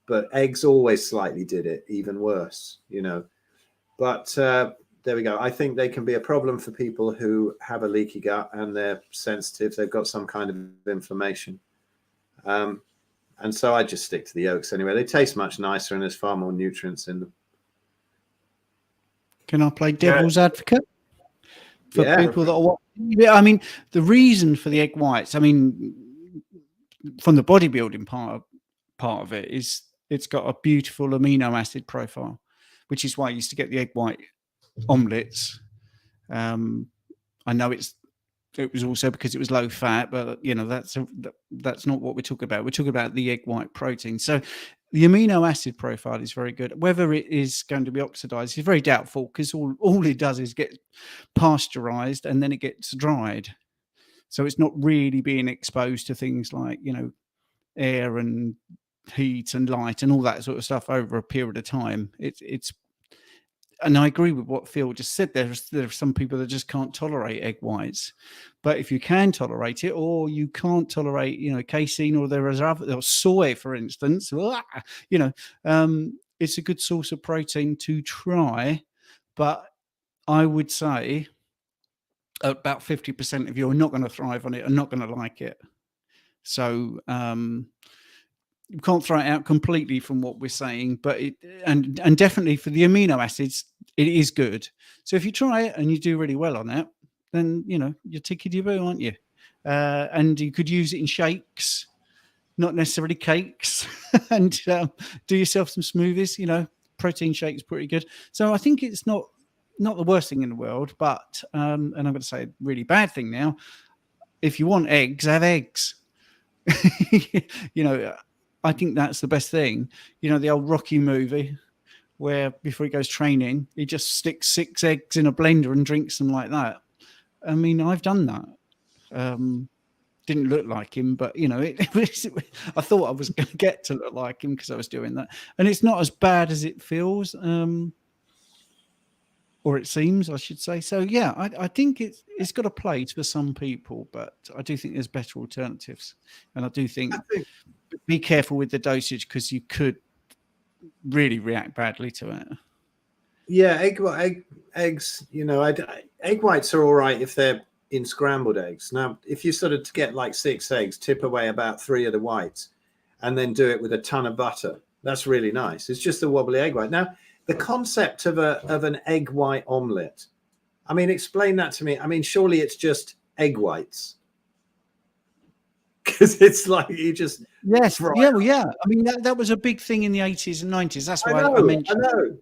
But eggs always slightly did it, even worse, you know. But there we go. I think they can be a problem for people who have a leaky gut and they're sensitive. They've got some kind of inflammation. And so I just stick to the yolks anyway. They taste much nicer and there's far more nutrients in them. Can I play devil's advocate for people that are watching? Yeah, I mean, the reason for the egg whites, I mean, from the bodybuilding part of it, is it's got a beautiful amino acid profile, which is why I used to get the egg white omelets. I know it was also because it was low fat, but you know that's not what we're talking about. We're talking about the egg white protein. So the amino acid profile is very good. Whether it is going to be oxidized is very doubtful, because all it does is get pasteurized and then it gets dried. So it's not really being exposed to things like, you know, air and heat and light and all that sort of stuff over a period of time. It's and I agree with what Phil just said. There are some people that just can't tolerate egg whites, but if you can tolerate it, or you can't tolerate, you know, casein, or there is other, or soy, for instance, you know, it's a good source of protein to try. But I would say about 50% of you are not going to thrive on it and not going to like it. So you can't throw it out completely from what we're saying, but and definitely for the amino acids, it is good. So if you try it and you do really well on it, then you know you're ticking your boo, aren't you? And you could use it in shakes, not necessarily cakes, and do yourself some smoothies. You know, protein shakes pretty good. So I think it's not the worst thing in the world, but and I'm going to say a really bad thing now. If you want eggs, have eggs. You know, I think that's the best thing. You know, the old Rocky movie where before he goes training, he just sticks 6 eggs in a blender and drinks them like that. I mean, I've done that. Didn't look like him, but, you know, I thought I was going to get to look like him because I was doing that. And it's not as bad as it feels, or it seems, I should say. So, yeah, I think it's got a place for some people, but I do think there's better alternatives. And I do think be careful with the dosage, because you could really react badly to it. Yeah, eggs, you know, egg whites are all right if they're in scrambled eggs. Now, if you sort of get like 6 eggs, tip away about 3 of the whites, and then do it with a ton of butter, that's really nice. It's just a wobbly egg white. Now, the concept of an egg white omelette, I mean, explain that to me. I mean, surely it's just egg whites. Because it's like you just yeah. I mean, that was a big thing in the 80s and 90s. That's why I mentioned. I know.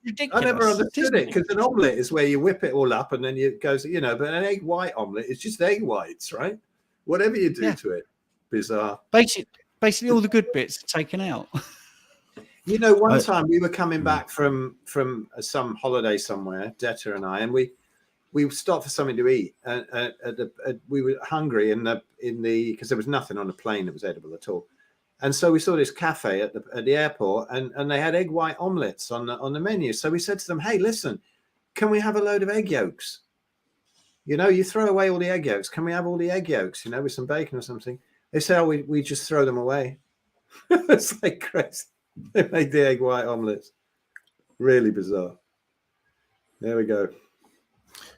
Ridiculous. I never understood it, because an omelette is where you whip it all up and then it goes, you know. But an egg white omelette is just egg whites, right? Whatever you do to it, bizarre. Basically, all the good bits are taken out. You know, one time we were coming back from some holiday somewhere, Detta and I, and we stopped for something to eat, and we were hungry because there was nothing on the plane that was edible at all. And so we saw this cafe at the airport, and they had egg white omelets on the menu. So we said to them, "Hey, listen, can we have a load of egg yolks? You know, you throw away all the egg yolks. Can we have all the egg yolks? You know, with some bacon or something?" They said, "Oh, we just throw them away." It's like crazy. They made the egg white omelets. Really bizarre. There we go.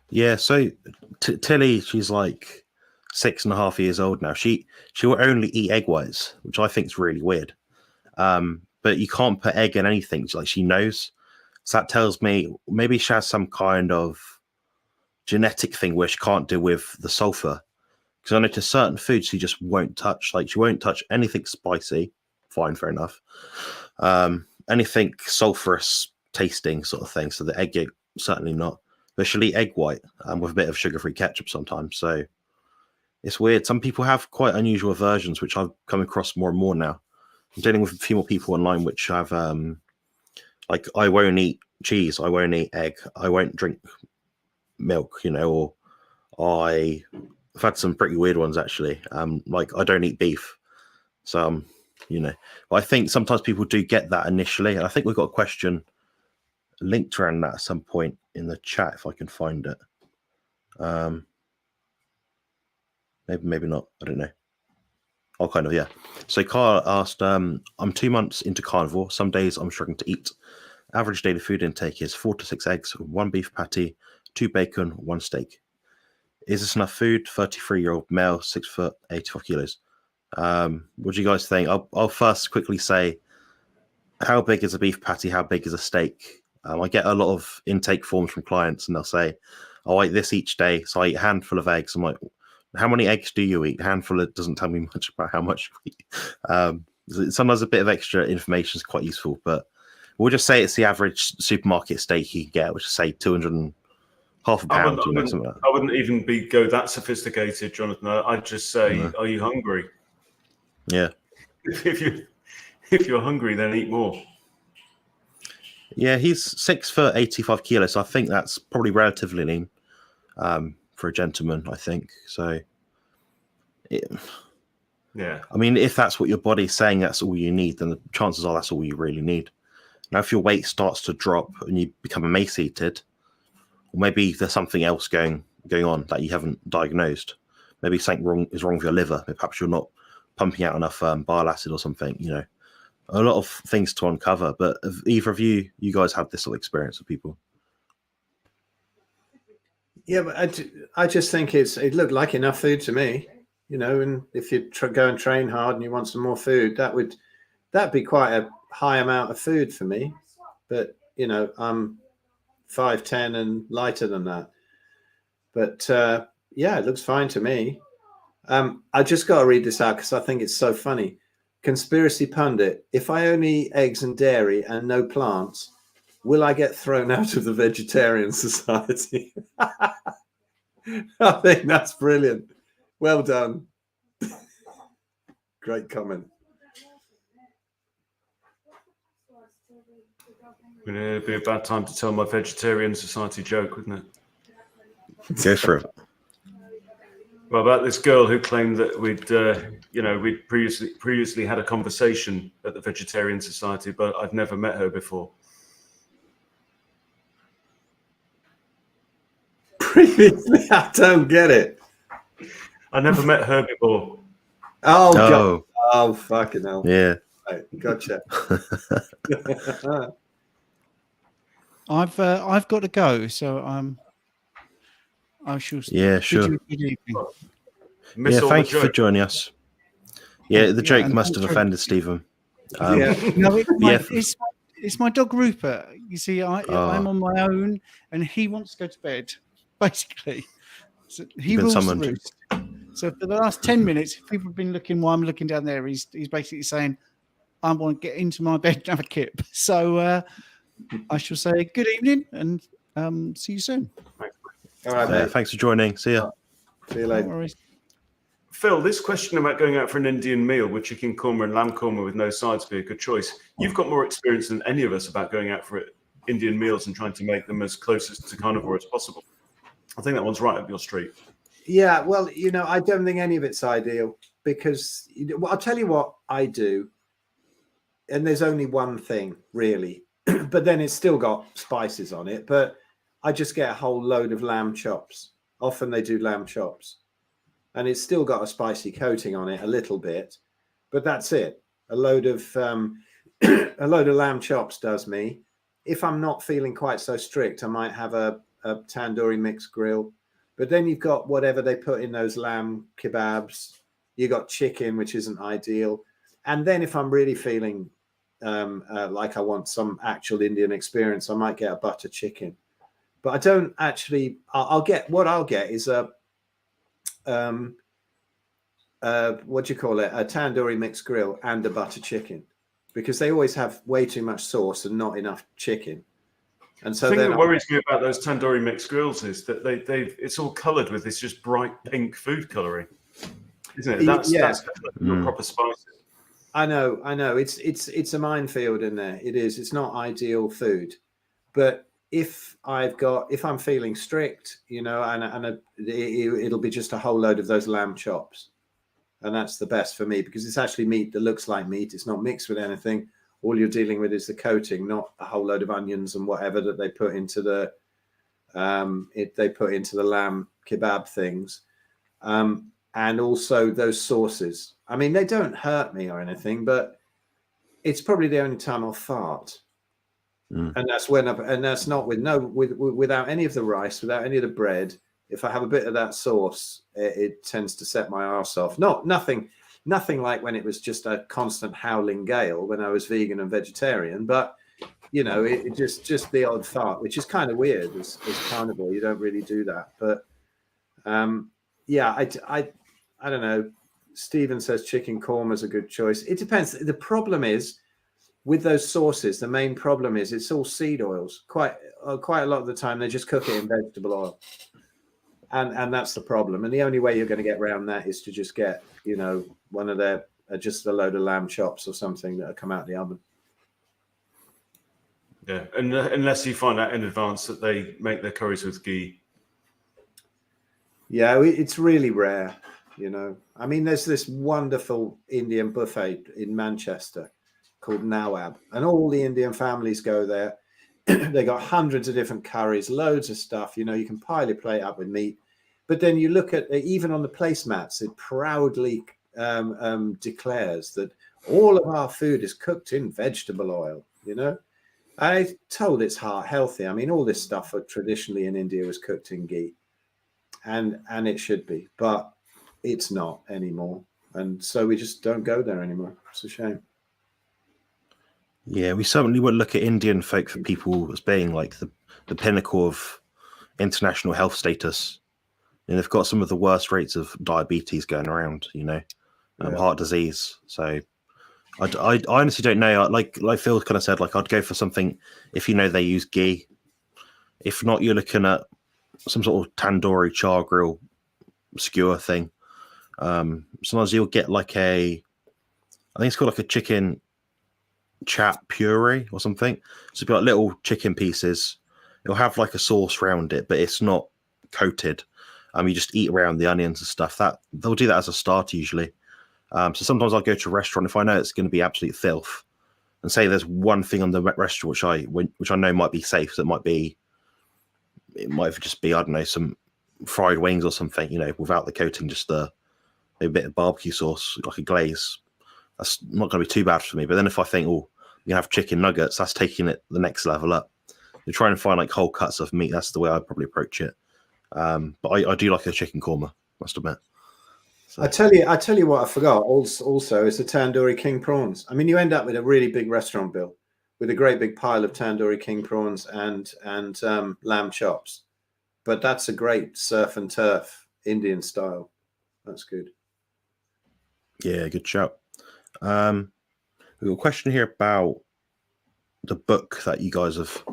Yeah, so Tilly, she's like 6.5 years old now. She will only eat egg whites, which I think is really weird. But you can't put egg in anything. Like, she knows. So that tells me maybe she has some kind of genetic thing where she can't deal with the sulfur. Because I know to certain foods she just won't touch. Like, she won't touch anything spicy. Fine, fair enough. Anything sulfurous tasting sort of thing. So the egg yolk, certainly not. But she'll eat egg white with a bit of sugar-free ketchup sometimes. So it's weird. Some people have quite unusual aversions, which I've come across more and more now. I'm dealing with a few more people online which have, like, I won't eat cheese, I won't eat egg, I won't drink milk, you know, or I've had some pretty weird ones actually. Like, I don't eat beef. So, you know, but I think sometimes people do get that initially. And I think we've got a question linked around that at some point in the chat if I can find it. Maybe not. I don't know. Oh, kind of, yeah. So Carl asked, I'm 2 months into carnivore. Some days I'm struggling to eat. Average daily food intake is 4 to 6 eggs, 1 beef patty, 2 bacon, 1 steak. Is this enough food? 33-year-old male, 6 foot, 85 kilos. What do you guys think? I'll first quickly say, how big is a beef patty? How big is a steak? I get a lot of intake forms from clients and they'll say, "Oh, I eat this each day. So I eat a handful of eggs." I'm like, "How many eggs do you eat?" A handful, it doesn't tell me much about how much you eat. Sometimes a bit of extra information is quite useful, but we'll just say it's the average supermarket steak you can get, which is say 200 half a pound. I wouldn't even go that sophisticated, Jonathan. I'd just say, Are you hungry? Yeah. If you're hungry, then eat more. Yeah, he's 6 foot, 85 kilos. So I think that's probably relatively lean for a gentleman, I think. So, yeah. I mean, if that's what your body's saying, that's all you need, then the chances are that's all you really need. Now, if your weight starts to drop and you become emaciated, or maybe there's something else going on that you haven't diagnosed. Maybe something is wrong with your liver. Perhaps you're not pumping out enough bile acid or something, you know. A lot of things to uncover, but have either of you guys had this sort of experience with people? Yeah, but I just think it looked like enough food to me, you know. And if you go and train hard and you want some more food, that'd be quite a high amount of food for me. But you know, I'm 5'10" and lighter than that. But yeah, it looks fine to me. I just got to read this out because I think it's so funny. Conspiracy pundit: if I only eat eggs and dairy and no plants, will I get thrown out of the vegetarian society? I think that's brilliant. Well done. Great comment. It'd be a bad time to tell my vegetarian society joke, wouldn't it? Go for it. Well, about this girl who claimed that we'd previously had a conversation at the Vegetarian Society, but I've never met her before. Previously, I don't get it. I never met her before. Oh, God. Oh, fucking hell. Yeah. Right, gotcha. I've got to go, so I shall. Yeah, sure. Good evening. Yeah, thank you for joining us. Yeah, the joke must have offended Stephen. Yeah. No, it's my dog Rupert. You see, I'm on my own, and he wants to go to bed. Basically, so he rules the roost. So for the last 10 minutes, if people have been looking while I'm looking down there, he's basically saying, "I want to get into my bed and have a kip." So I shall say good evening and see you soon. All right, mate. Thanks for joining. See ya. See you later. No worries. Phil, this question about going out for an Indian meal with chicken korma and lamb korma with no sides would be a good choice. You've got more experience than any of us about going out for Indian meals and trying to make them as close to carnivore as possible. I think that one's right up your street. Yeah, well, I don't think any of it's ideal because I'll tell you what I do. And there's only one thing really, but then it's still got spices on it. But I just get a whole load of lamb chops. Often they do lamb chops, and it's still got a spicy coating on it a little bit, but that's it. A load of lamb chops does me. If I'm not feeling quite so strict, I might have a tandoori mixed grill. But then you've got whatever they put in those lamb kebabs. You got chicken, which isn't ideal. And then if I'm really feeling like I want some actual Indian experience, I might get a butter chicken. But I don't actually. I'll get is a what do you call it? A tandoori mixed grill and a butter chicken, because they always have way too much sauce and not enough chicken. And so the thing that worries me about those tandoori mixed grills is that it's all coloured with this just bright pink food colouring, isn't it? That's not proper spices. I know. It's a minefield in there. It is. It's not ideal food, but if I'm feeling strict, and it'll be just a whole load of those lamb chops, and that's the best for me because it's actually meat that looks like meat. It's not mixed with anything. All you're dealing with is the coating, not a whole load of onions and whatever that they put into the lamb kebab things, and also those sauces. I mean, they don't hurt me or anything, but it's probably the only time I'll fart. And that's that's not without any of the rice, without any of the bread. If I have a bit of that sauce, it tends to set my arse off. Nothing like when it was just a constant howling gale when I was vegan and vegetarian. But it just the odd fart, which is kind of weird as carnivore. You don't really do that. But I don't know. Stephen says chicken korma is a good choice. It depends. The problem is, with those sauces, the main problem is it's all seed oils. Quite a lot of the time, they just cook it in vegetable oil, and that's the problem. And the only way you're going to get around that is to just get, one of their just a load of lamb chops or something that come out of the oven. Yeah, and unless you find out in advance that they make their curries with ghee. Yeah, it's really rare. I mean, there's this wonderful Indian buffet in Manchester called Nawab, and all the Indian families go there. They got hundreds of different curries, loads of stuff. You can pile your plate up with meat, but then you look at even on the placemats, it proudly declares that all of our food is cooked in vegetable oil. I told it's heart healthy. I mean, all this stuff traditionally in India was cooked in ghee, and it should be, but it's not anymore, and so we just don't go there anymore. It's a shame. Yeah, we certainly would look at Indian folk for people as being like the pinnacle of international health status. And they've got some of the worst rates of diabetes going around, heart disease. So I honestly don't know. Like Phil kind of said, like I'd go for something if they use ghee. If not, you're looking at some sort of tandoori char grill skewer thing. Sometimes you'll get like I think it's called like a chicken chat puree or something. So you've got little chicken pieces. It'll have like a sauce around it, but it's not coated. You just eat around the onions and stuff. That they'll do that as a starter usually. So sometimes I'll go to a restaurant if I know it's going to be absolute filth, and say there's one thing on the restaurant which I know might be safe. So it might just be I don't know, some fried wings or something. Without the coating, just a bit of barbecue sauce, like a glaze. That's not going to be too bad for me. But then if I think, you have chicken nuggets, that's taking it the next level up. You're trying to find like whole cuts of meat. That's the way I'd probably approach it. But I do like a chicken korma, must admit. So. I tell you what I forgot also is the tandoori king prawns. I mean, you end up with a really big restaurant bill with a great big pile of tandoori king prawns and lamb chops. But that's a great surf and turf Indian style. That's good. Yeah, good shout. We've got a question here about the book that you guys have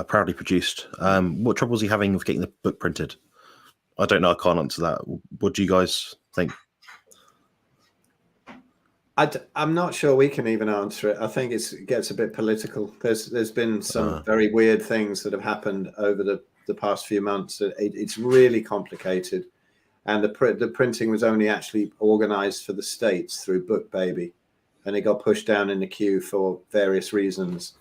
proudly produced. What troubles are you having with getting the book printed? I don't know. I can't answer that. What do you guys think? I'm not sure we can even answer it. I think it gets a bit political. There's been some very weird things that have happened over the the past few months. It's really complicated, and the printing was only actually organized for the States through BookBaby, and it got pushed down in the queue for various reasons.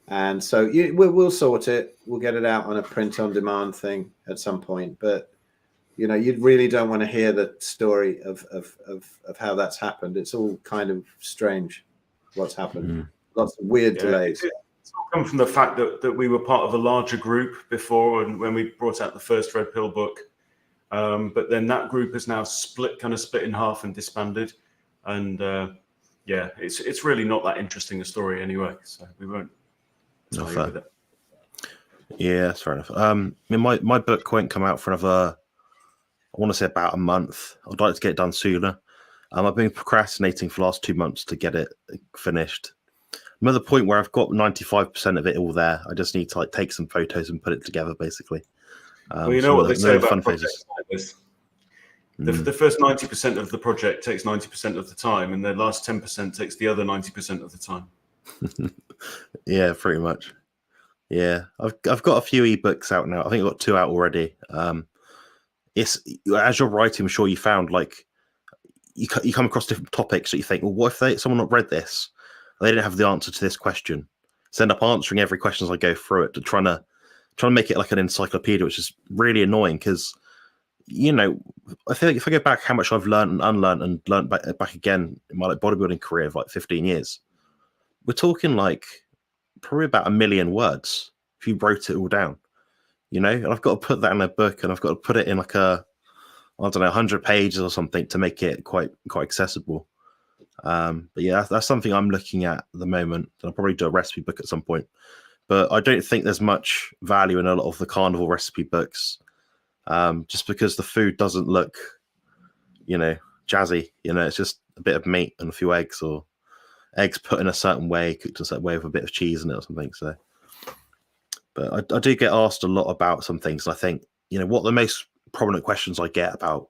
And so we'll sort it. We'll get it out on a print on demand thing at some point. But you really don't want to hear the story of how that's happened. It's all kind of strange what's happened. Lots of weird delays. It's all come from the fact that we were part of a larger group before, and when we brought out the first Red Pill book. But then that group is now split in half and disbanded. And it's really not that interesting a story anyway. So we won't. No, fair. Yeah, that's fair enough. I mean, my book won't come out for another, I want to say about a month. I'd like to get it done sooner. I've been procrastinating for the last 2 months to get it finished. I'm at the point where I've got 95% of it all there. I just need to take some photos and put it together, basically. Well, you know what they say about projects like this. The first 90% of the project takes 90% of the time, and the last 10% takes the other 90% of the time. Yeah, pretty much. Yeah, I've got a few ebooks out now. I think I've got 2 out already. It's as you're writing, I'm sure you found you come across different topics that you think, well, what if someone not read this? They didn't have the answer to this question. So I end up answering every question as I go through it, to trying to make it like an encyclopedia, which is really annoying because, I feel like if I go back how much I've learned and unlearned and learned back again in my bodybuilding career of 15 years, we're talking probably about 1 million words if you wrote it all down, and I've got to put that in a book, and I've got to put it in 100 pages or something to make it quite accessible. But yeah, that's something I'm looking at the moment. I'll probably do a recipe book at some point, but I don't think there's much value in a lot of the carnivore recipe books, just because the food doesn't look, jazzy. It's just a bit of meat and a few eggs, or eggs put in a certain way, cooked a certain way with a bit of cheese in it or something. So, but I do get asked a lot about some things. And I think, what the most prominent questions I get about,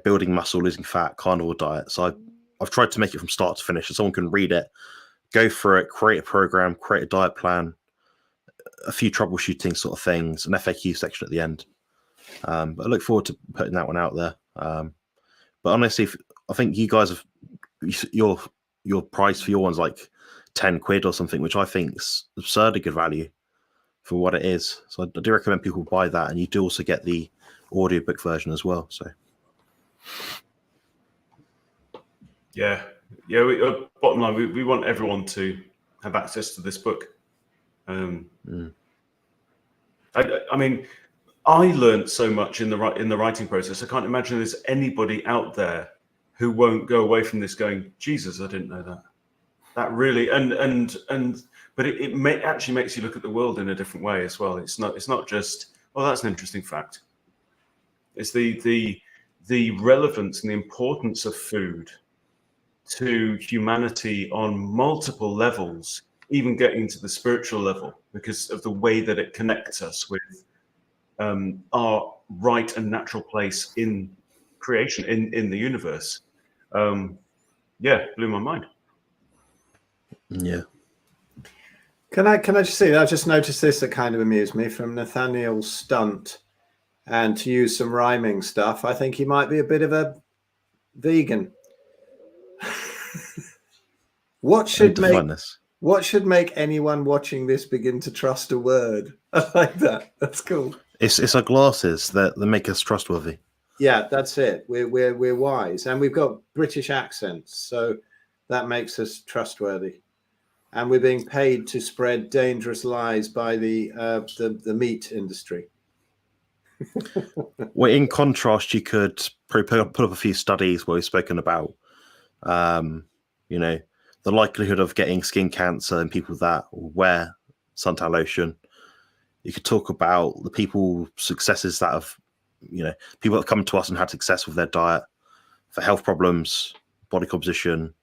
building muscle, losing fat, carnivore diet. So I've tried to make it from start to finish so someone can read it, go through it, create a program, create a diet plan, a few troubleshooting sort of things, an FAQ section at the end. But I look forward to putting that one out there. But honestly, I think you guys have your price for your one's 10 quid or something, which I think is absurdly good value for what it is. So I do recommend people buy that, and you do also get the audiobook version as well. So yeah. Bottom line, we want everyone to have access to this book. I mean, I learned so much in the writing process. I can't imagine there's anybody out there who won't go away from this going, Jesus, I didn't know that. That really, but it actually makes you look at the world in a different way as well. It's not just, oh, that's an interesting fact. It's the relevance and the importance of food to humanity on multiple levels, even getting to the spiritual level, because of the way that it connects us with our right and natural place in creation, in the universe. Blew my mind. Yeah. Can I just say, I just noticed this that kind of amused me from Nathaniel Stunt, and to use some rhyming stuff, I think he might be a bit of a vegan. What should make anyone watching this begin to trust a word? I like that. That's cool. It's our glasses that make us trustworthy. Yeah, that's it. We're wise, and we've got British accents, so that makes us trustworthy. And we're being paid to spread dangerous lies by the meat industry. Well, in contrast, you could probably put up a few studies where we've spoken about, the likelihood of getting skin cancer in people that wear suntan lotion. You could talk about the successes that have, people that have come to us and had success with their diet for health problems, body composition.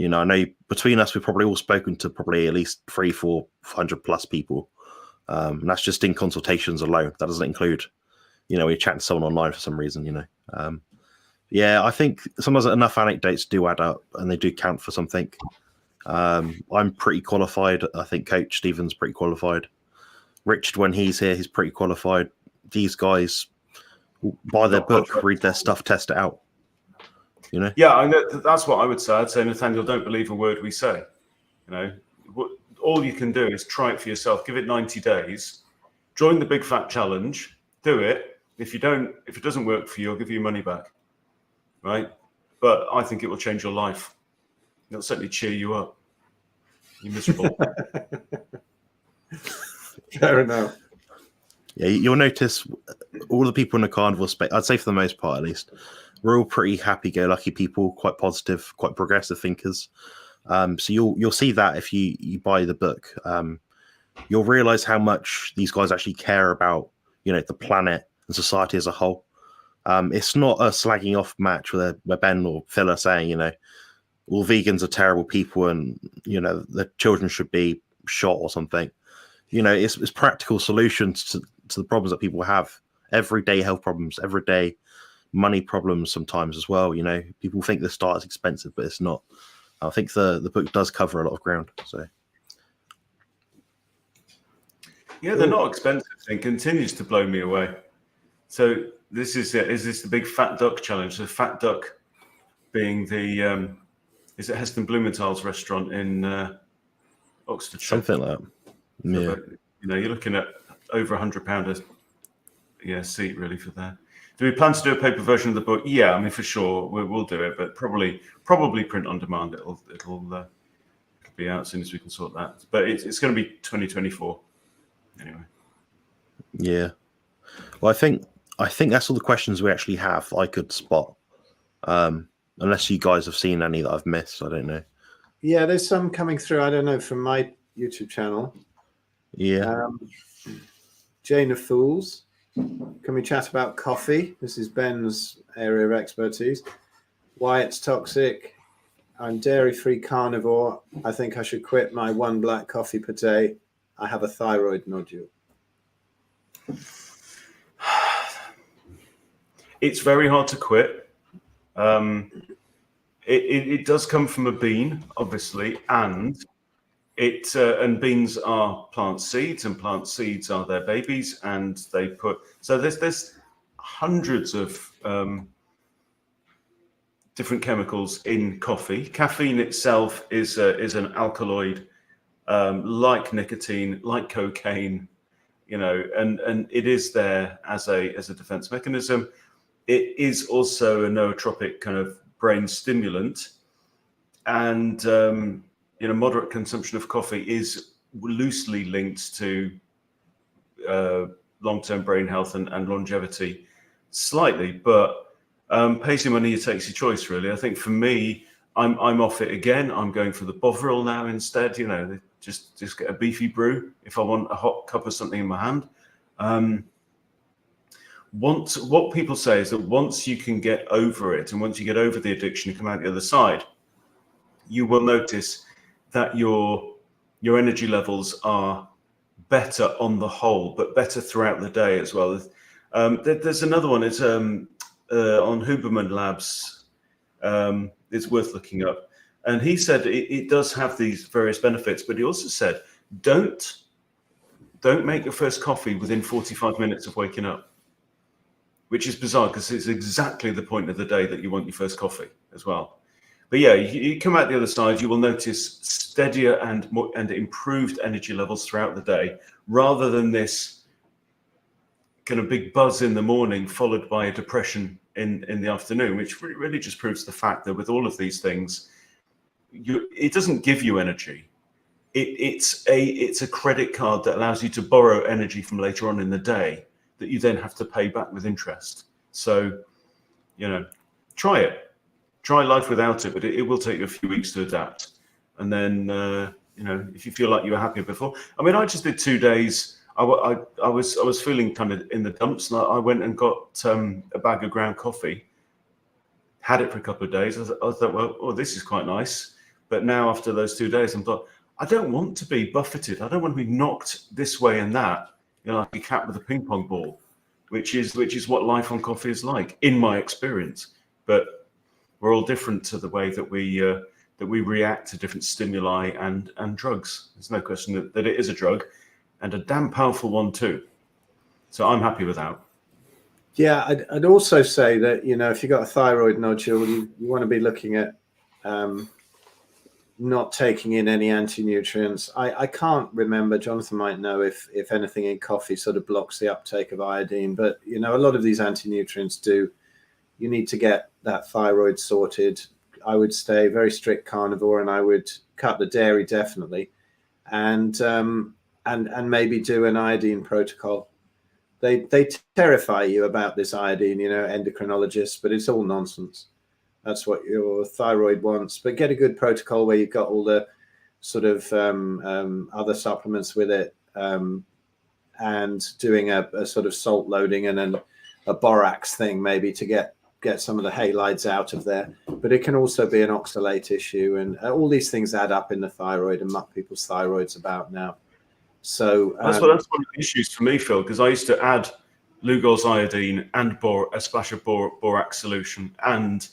I know between us, we've probably all spoken to probably at least 300-400 plus people. And that's just in consultations alone. That doesn't include, we're chatting to someone online for some reason, I think sometimes enough anecdotes do add up and they do count for something. I'm pretty qualified. I think Coach Stephen's pretty qualified. Richard, when he's here, he's pretty qualified. These guys buy their book, read their stuff, test it out. You know? Yeah, that's what I would say. I'd say, Nathaniel, don't believe a word we say. You know, all you can do is try it for yourself. Give it 90 days. Join the Big Fat Challenge. Do it. If it doesn't work for you, I'll give you your money back. Right? But I think it will change your life. It'll certainly cheer you up. You're miserable. Fair enough. Yeah, you'll notice all the people in the carnivore space, I'd say for the most part at least, we're all pretty happy-go-lucky people, quite positive, quite progressive thinkers. So you'll see that if you buy the book. You'll realize how much these guys actually care about, you know, the planet and society as a whole. It's not a slagging off match where Ben or Phil are saying, you know, all vegans are terrible people and, you know, the children should be shot or something. You know, it's practical solutions to the problems that people have. Everyday health problems, everyday money problems sometimes as well. You know, people think this diet is expensive, but it's not. I think the book does cover a lot of ground. So yeah, they're not expensive. It continues to blow me away. So this is this the Big Fat Duck Challenge? The Fat Duck being the is it Heston Blumenthal's restaurant in Oxfordshire? Something like that. Yeah. So, you know, you're looking at over £100 a seat really for that. Do we plan to do a paper version of the book? Yeah, I mean for sure we'll do it, but probably print on demand. It'll be out as soon as we can sort that. But it's going to be 2024 anyway. Yeah. Well, I think that's all the questions we actually have. I could spot, unless you guys have seen any that I've missed. I don't know. Yeah, there's some coming through. I don't know, from my YouTube channel. Yeah. Jane of Fools. Can we chat about coffee? This is Ben's area of expertise. Why it's toxic. I'm dairy-free carnivore. I think I should quit my one black coffee per day. I have a thyroid nodule. It's very hard to quit. It does come from a bean, obviously, and beans are plant seeds, and plant seeds are their babies, and so there's hundreds of different chemicals in coffee. Caffeine itself is an alkaloid, like nicotine, like cocaine, you know, and it is there as a defense mechanism. It is also a nootropic kind of brain stimulant, and you know, moderate consumption of coffee is loosely linked to long-term brain health and longevity, slightly, but pays your money, it takes your choice, really. I think for me, I'm off it again. I'm going for the Bovril now instead. You know, just get a beefy brew if I want a hot cup of something in my hand. What people say is that once you can get over it, and once you get over the addiction and come out the other side, you will notice that your energy levels are better on the whole, but better throughout the day as well. There's another one. It's on Huberman Labs. It's worth looking up. And he said it does have these various benefits, but he also said don't make your first coffee within 45 minutes of waking up, which is bizarre because it's exactly the point of the day that you want your first coffee as well. But yeah, you come out the other side, you will notice steadier and improved energy levels throughout the day, rather than this kind of big buzz in the morning followed by a depression in the afternoon, which really just proves the fact that with all of these things, it doesn't give you energy. It's a credit card that allows you to borrow energy from later on in the day that you then have to pay back with interest. So, you know, try it. Try life without it, but it will take you a few weeks to adapt. And then, you know, if you feel like you were happier before. I mean, I just did 2 days. I was feeling kind of in the dumps, and I went and got a bag of ground coffee. Had it for a couple of days. I thought, well, oh, this is quite nice. But now after those 2 days, I'm thought, I don't want to be buffeted. I don't want to be knocked this way and that, you know, like a cat with a ping pong ball, which is what life on coffee is like, in my experience. But we're all different to the way that we react to different stimuli and drugs. There's no question that it is a drug. and a damn powerful one too. So I'm happy with that. Yeah, I'd also say that, you know, if you've got a thyroid nodule, you want to be looking at not taking in any anti-nutrients. I can't remember, Jonathan might know, if anything in coffee sort of blocks the uptake of iodine, but, you know, a lot of these anti-nutrients do. You need to get that thyroid sorted. I would stay very strict carnivore, and I would cut the dairy definitely, and maybe do an iodine protocol. They terrify you about this iodine, you know, endocrinologists, but it's all nonsense. That's what your thyroid wants. But get a good protocol where you've got all the sort of other supplements with it, and doing a sort of salt loading and then a borax thing maybe to get some of the halides out of there. But it can also be an oxalate issue, and all these things add up in the thyroid and muck people's thyroids about now. So that's one of the issues for me, Phil, because I used to add Lugol's iodine and a splash of borax solution and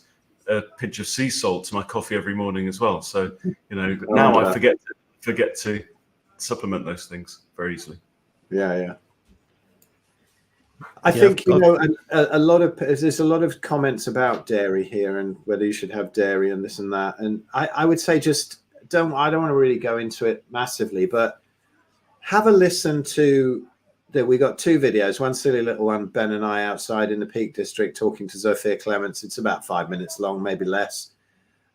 a pinch of sea salt to my coffee every morning as well. So, you know, now I forget to supplement those things very easily. Yeah. I think, you know, there's a lot of comments about dairy here and whether you should have dairy and this and that. And I would say just I don't want to really go into it massively, but have a listen to that. We got 2 videos, one silly little one, Ben and I outside in the Peak District talking to Zofia Clements. It's about 5 minutes long, maybe less,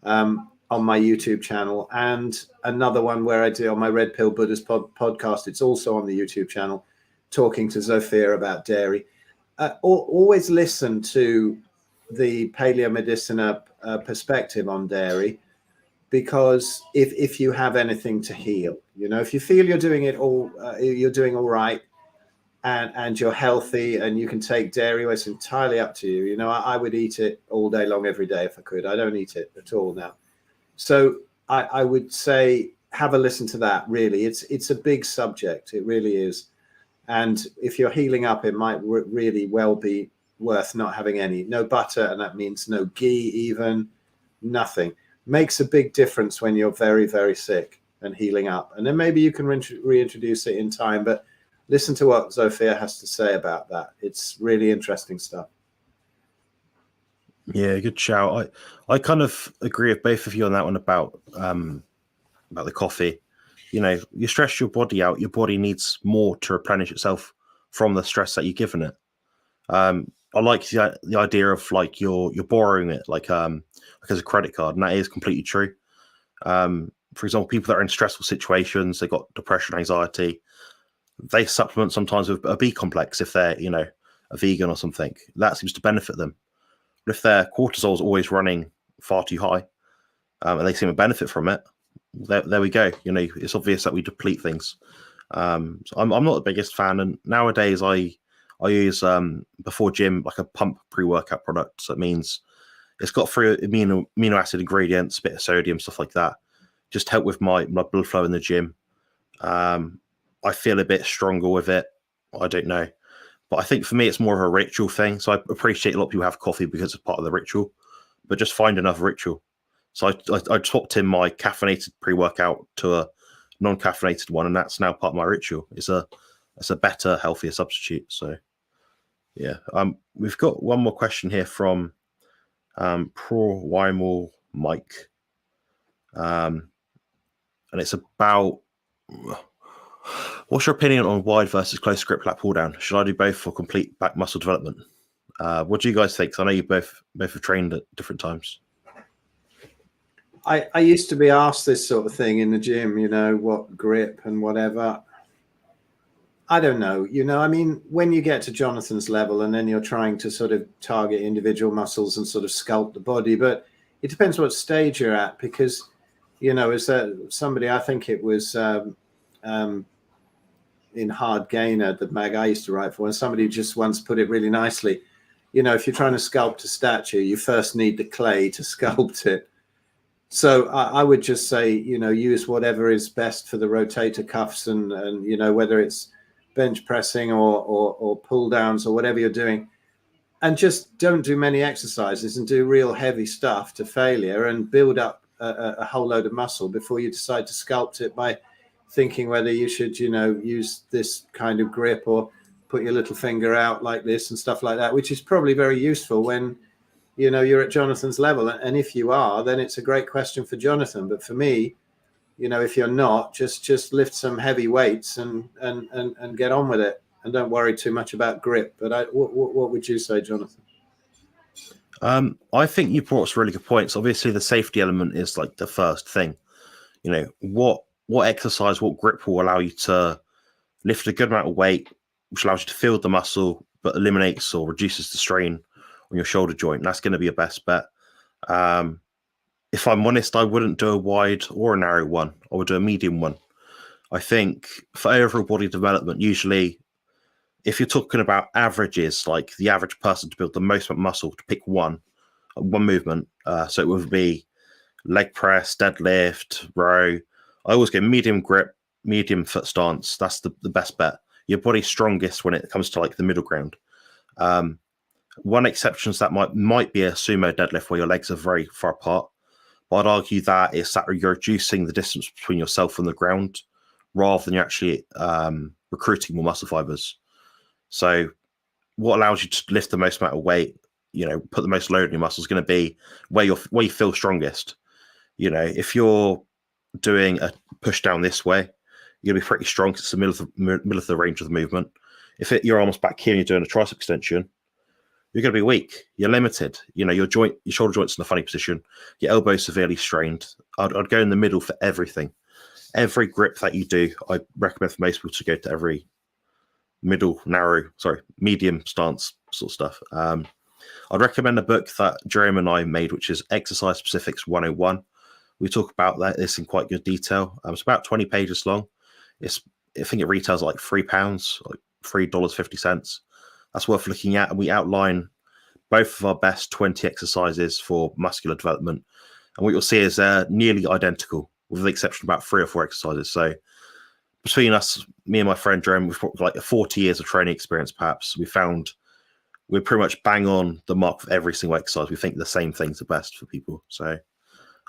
on my YouTube channel, and another one where I do on my Red Pill Buddhist podcast. It's also on the YouTube channel, talking to Zofia about dairy. Always listen to the paleomedicina perspective on dairy, because if you have anything to heal, you know, if you feel you're doing it all, you're doing all right, and you're healthy and you can take dairy, well, it's entirely up to you. You know, I would eat it all day long, every day if I could. I don't eat it at all now. So I would say have a listen to that. Really, it's a big subject. It really is. And if you're healing up, it might really well be worth not having no butter, and that means no ghee, even nothing. Makes a big difference when you're very, very sick and healing up. And then maybe you can reintroduce it in time. But listen to what Zofia has to say about that. It's really interesting stuff. Yeah, good shout. I kind of agree with both of you on that one about the coffee. You know, you stress your body out, your body needs more to replenish itself from the stress that you've given it. I like the idea of like you're borrowing it like as a credit card, and that is completely true. For example, people that are in stressful situations, they've got depression, anxiety, they supplement sometimes with a B complex if they're, you know, a vegan or something. That seems to benefit them. But if their cortisol is always running far too high, and they seem to benefit from it, there we go. You know, it's obvious that we deplete things. So I'm not the biggest fan, and nowadays I use before gym like a pump pre-workout product. So it means it's got 3 amino acid ingredients, a bit of sodium, stuff like that. Just help with my blood flow in the gym. I feel a bit stronger with it. I don't know, but I think for me it's more of a ritual thing. So I appreciate a lot of people have coffee because it's part of the ritual, but just find another ritual. So I swapped in my caffeinated pre-workout to a non-caffeinated one, and that's now part of my ritual. It's a better, healthier substitute. So yeah, we've got one more question here from Pro Weimal Mike, and it's about what's your opinion on wide versus close grip lat pull down? Should I do both for complete back muscle development? What do you guys think? 'Cause I know you both have trained at different times. I used to be asked this sort of thing in the gym, you know, what grip and whatever. I don't know. You know, I mean, when you get to Jonathan's level and then you're trying to sort of target individual muscles and sort of sculpt the body, but it depends what stage you're at, because, you know, as somebody, I think it was in Hard Gainer, the mag I used to write for, and somebody just once put it really nicely. You know, if you're trying to sculpt a statue, you first need the clay to sculpt it. So I would just say, you know, use whatever is best for the rotator cuffs, and you know, whether it's bench pressing or pull downs or whatever you're doing, and just don't do many exercises and do real heavy stuff to failure and build up a whole load of muscle before you decide to sculpt it by thinking whether you should, use this kind of grip or put your little finger out like this and stuff like that, which is probably very useful when, you're at Jonathan's level. And if you are, then it's a great question for Jonathan. But for me, if you're not, just lift some heavy weights and get on with it, and don't worry too much about grip. But what would you say, Jonathan? I think you brought some really good points. Obviously, the safety element is like the first thing. What exercise, what grip will allow you to lift a good amount of weight, which allows you to feel the muscle, but eliminates or reduces the strain on your shoulder joint. That's going to be your best bet. If I'm honest, I wouldn't do a wide or a narrow one. I would do a medium one. I think for overall body development, usually, if you're talking about averages, like the average person to build the most muscle, to pick one movement, so it would be leg press, deadlift, row. I always go medium grip, medium foot stance. That's the best bet. Your body's strongest when it comes to like the middle ground. One exception to that might be a sumo deadlift where your legs are very far apart. But I'd argue that is that you're reducing the distance between yourself and the ground rather than you're actually recruiting more muscle fibers. So what allows you to lift the most amount of weight, put the most load on your muscles, is going to be where you feel strongest. If you're doing a push down this way, you're going to be pretty strong. It's the middle of the range of the movement. If you're almost back here and you're doing a tricep extension, you're going to be weak. You're limited. Your shoulder joint's in a funny position. Your elbow's severely strained. I'd go in the middle for everything. Every grip that you do, I recommend for most people to go to every medium stance sort of stuff. I'd recommend a book that Jerome and I made, which is Exercise Specifics 101. We talk about this in quite good detail. It's about 20 pages long. I think it retails at like £3, like $3.50. That's worth looking at. And we outline both of our best 20 exercises for muscular development. And what you'll see is they're nearly identical, with the exception of about 3 or 4 exercises. So between us, me and my friend Jerome, we've got like 40 years of training experience, perhaps. We found we're pretty much bang on the mark for every single exercise. We think the same things are best for people. So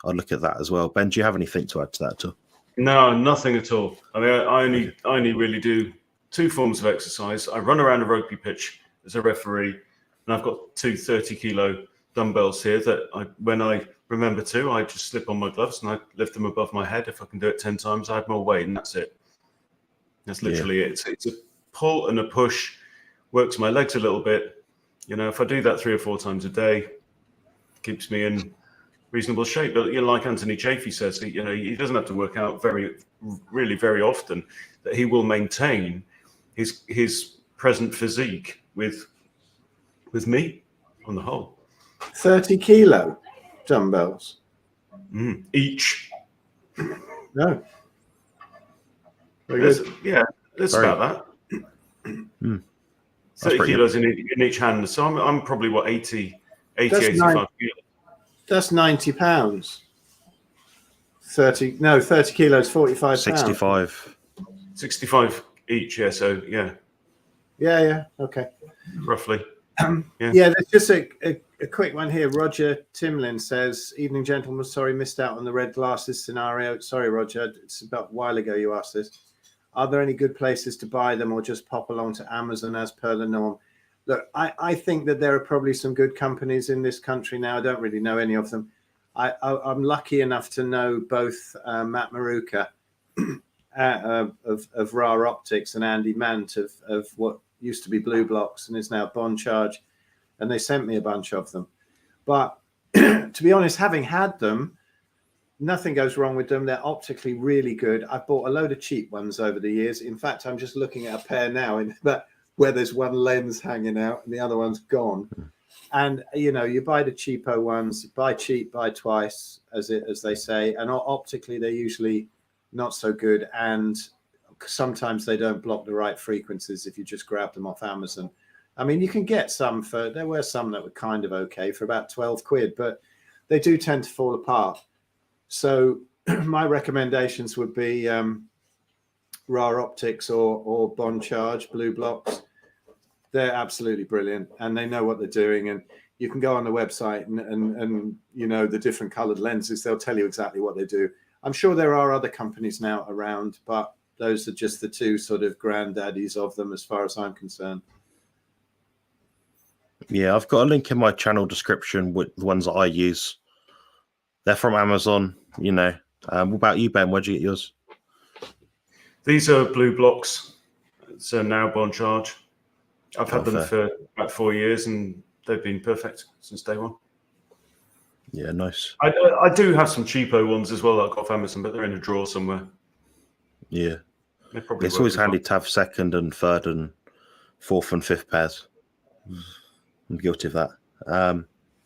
I'd look at that as well. Ben, do you have anything to add to that at all? No, nothing at all. I mean, I only really do 2 forms of exercise. I run around a rugby pitch as a referee, and I've got 2 30-kilo dumbbells here that when I remember to, I just slip on my gloves and I lift them above my head. If I can do it 10 times, I have more weight, and that's it. That's literally it. It's a pull and a push, works my legs a little bit. If I do that 3 or 4 times a day, keeps me in reasonable shape. But like Anthony Chafee says, he doesn't have to work out really very often. That he will maintain his present physique with me on the whole. 30-kilo dumbbells Each. No. That's about that. 30 kilos in each hand. So I'm probably 80, 85 kilos. That's 90 pounds. 30 kilos, 45 pounds. 65 each. Yeah. So Yeah. Okay. Roughly. There's just a quick one here. Roger Timlin says, "Evening, gentlemen. Sorry, missed out on the red glasses scenario. Sorry, Roger. It's about a while ago you asked this. Are there any good places to buy them, or just pop along to Amazon as per the norm?" Look, I think that there are probably some good companies in this country now. I don't really know any of them. I'm lucky enough to know both Matt Maruka of Raw Optics and Andy Mant of what used to be Blue Blocks and is now Bond Charge, and they sent me a bunch of them. But to be honest, having had them, nothing goes wrong with them. They're optically really good. I've bought a load of cheap ones over the years. In fact, I'm just looking at a pair now where there's one lens hanging out and the other one's gone. And you buy the cheapo ones, buy cheap, buy twice, as they say. And optically, they're usually not so good. And sometimes they don't block the right frequencies if you just grab them off Amazon. I mean, you can get some there were some that were kind of okay for about 12 quid, but they do tend to fall apart. So my recommendations would be Raw Optics or Bond Charge, Blue Blocks. They're absolutely brilliant, and they know what they're doing. And you can go on the website and the different colored lenses. They'll tell you exactly what they do. I'm sure there are other companies now around, but those are just the two sort of granddaddies of them as far as I'm concerned. Yeah, I've got a link in my channel description with the ones that I use. They're from Amazon, you know. What about you, Ben? Where'd you get yours? These are Blue Blocks. It's a Now Charge. I've had them fair. for about 4 years, and they've been perfect since day one. Yeah, nice. I do have some cheapo ones as well that I got off Amazon, but they're in a drawer somewhere. Yeah. They probably It's work always as handy well. to have second and third and fourth and fifth pairs. I'm guilty of that.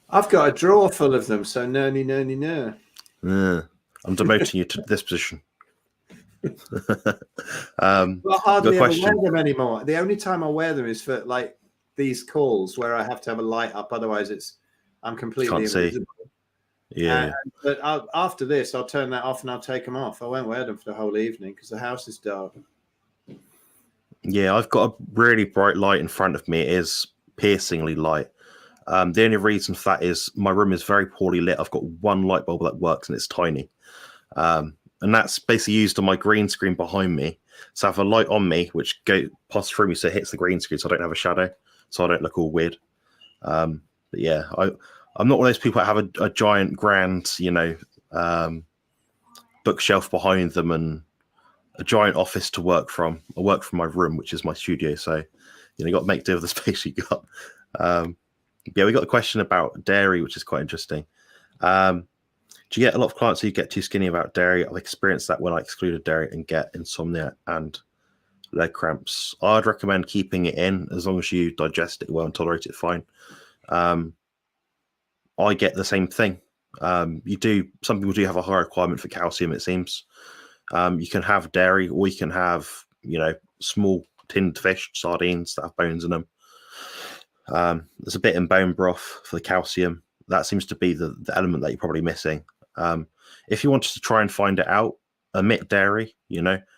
I've got a drawer full of them, so no. I'm demoting you to this position. I hardly ever question. wear them anymore. The only time I wear them is for like these calls where I have to have a light up. Otherwise, I'm completely Can't see. invisible. Yeah. But after this, I'll turn that off and I'll take them off. I won't wear them for the whole evening because the house is dark. Yeah, I've got a really bright light in front of me. It is piercingly light. The only reason for that is my room is very poorly lit. I've got one light bulb that works and it's tiny. And that's basically used on my green screen behind me. So I have a light on me, which passes through me so it hits the green screen so I don't have a shadow, so I don't look all weird. But yeah, I'm not one of those people that have a giant grand, bookshelf behind them and a giant office to work from. I work from my room, which is my studio. So, you got to make do with the space you got. Yeah, we got a question about dairy, which is quite interesting. Do you get a lot of clients who get too skinny about dairy? I've experienced that when I excluded dairy and get insomnia and leg cramps. I'd recommend keeping it in as long as you digest it well and tolerate it fine. I get the same thing. Some people do have a high requirement for calcium, it seems. You can have dairy or you can have, small tinned fish, sardines that have bones in them. There's a bit in bone broth for the calcium. That seems to be the element that you're probably missing. If you wanted to try and find it out, omit dairy,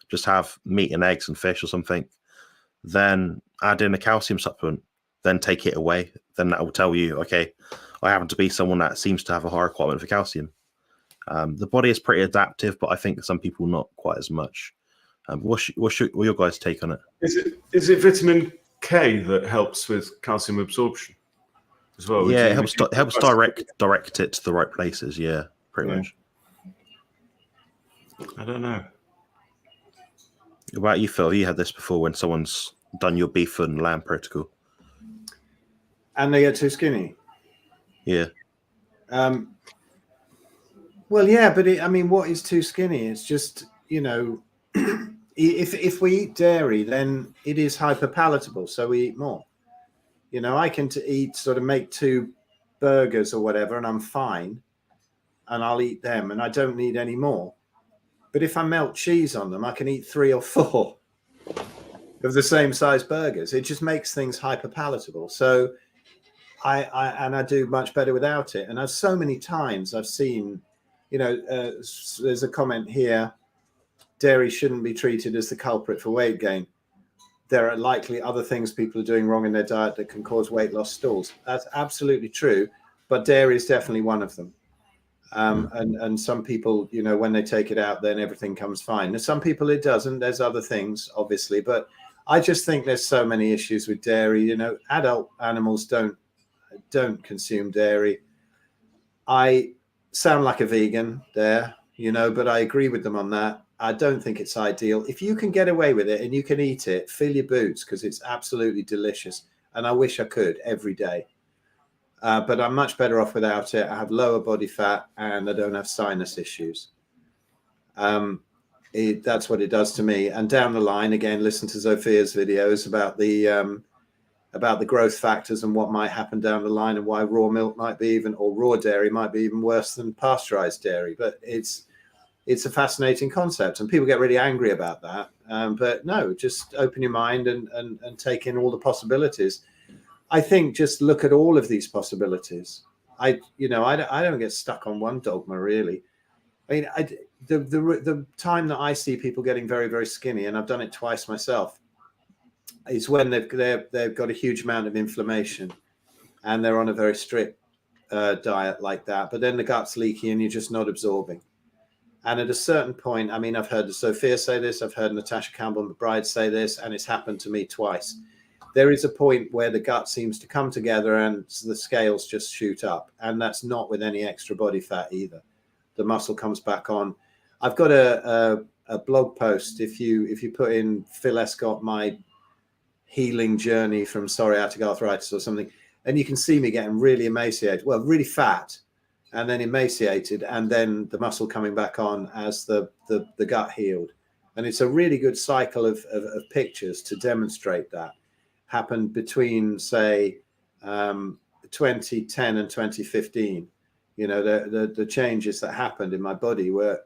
just have meat and eggs and fish or something, then add in a calcium supplement, then take it away. Then that will tell you, okay, I happen to be someone that seems to have a high requirement for calcium. The body is pretty adaptive, but I think some people not quite as much. What's your guys' take on it? Is it vitamin K that helps with calcium absorption as well? Yeah, it helps direct it to the right places. Yeah, pretty much. I don't know. What about you, Phil? Have you had this before when someone's done your beef and lamb protocol? And they get too skinny? Yeah. Well, yeah, but what is too skinny? It's just, if we eat dairy, then it is hyperpalatable, so we eat more. I can make 2 burgers or whatever, and I'm fine, and I'll eat them, and I don't need any more. But if I melt cheese on them, I can eat 3 or 4 of the same size burgers. It just makes things hyperpalatable. So I do much better without it. And so many times I've seen, there's a comment here, dairy shouldn't be treated as the culprit for weight gain. There are likely other things people are doing wrong in their diet that can cause weight loss stalls. That's absolutely true, but dairy is definitely one of them. And some people, when they take it out, then everything comes fine. There's some people it doesn't. There's other things, obviously, but I just think there's so many issues with dairy. Adult animals don't consume dairy. I sound like a vegan there, but I agree with them on that. I don't think it's ideal. If you can get away with it and you can eat it, fill your boots because it's absolutely delicious. And I wish I could every day. But I'm much better off without it. I have lower body fat and I don't have sinus issues. That's what it does to me. And down the line, again, listen to Zophia's videos about the growth factors and what might happen down the line and why raw milk might be or raw dairy might be even worse than pasteurized dairy. But it's a fascinating concept and people get really angry about that. But no, just open your mind and take in all the possibilities. I think just look at all of these possibilities. I don't get stuck on one dogma really. The time that I see people getting very, very skinny, and I've done it twice myself, is when they've got a huge amount of inflammation and they're on a very strict diet like that. But then the gut's leaky and you're just not absorbing. And at a certain point, I mean, I've heard Sophia say this, I've heard Natasha Campbell McBride say this, and it's happened to me twice. There is a point where the gut seems to come together and the scales just shoot up. And that's not with any extra body fat either. The muscle comes back on. I've got a blog post. If you put in Phil Escott, my healing journey from psoriatic arthritis or something, and you can see me getting really emaciated, well, really fat, and then emaciated, and then the muscle coming back on as the gut healed. And it's a really good cycle of pictures to demonstrate that. Happened between, say, 2010 and 2015. You know, the changes that happened in my body were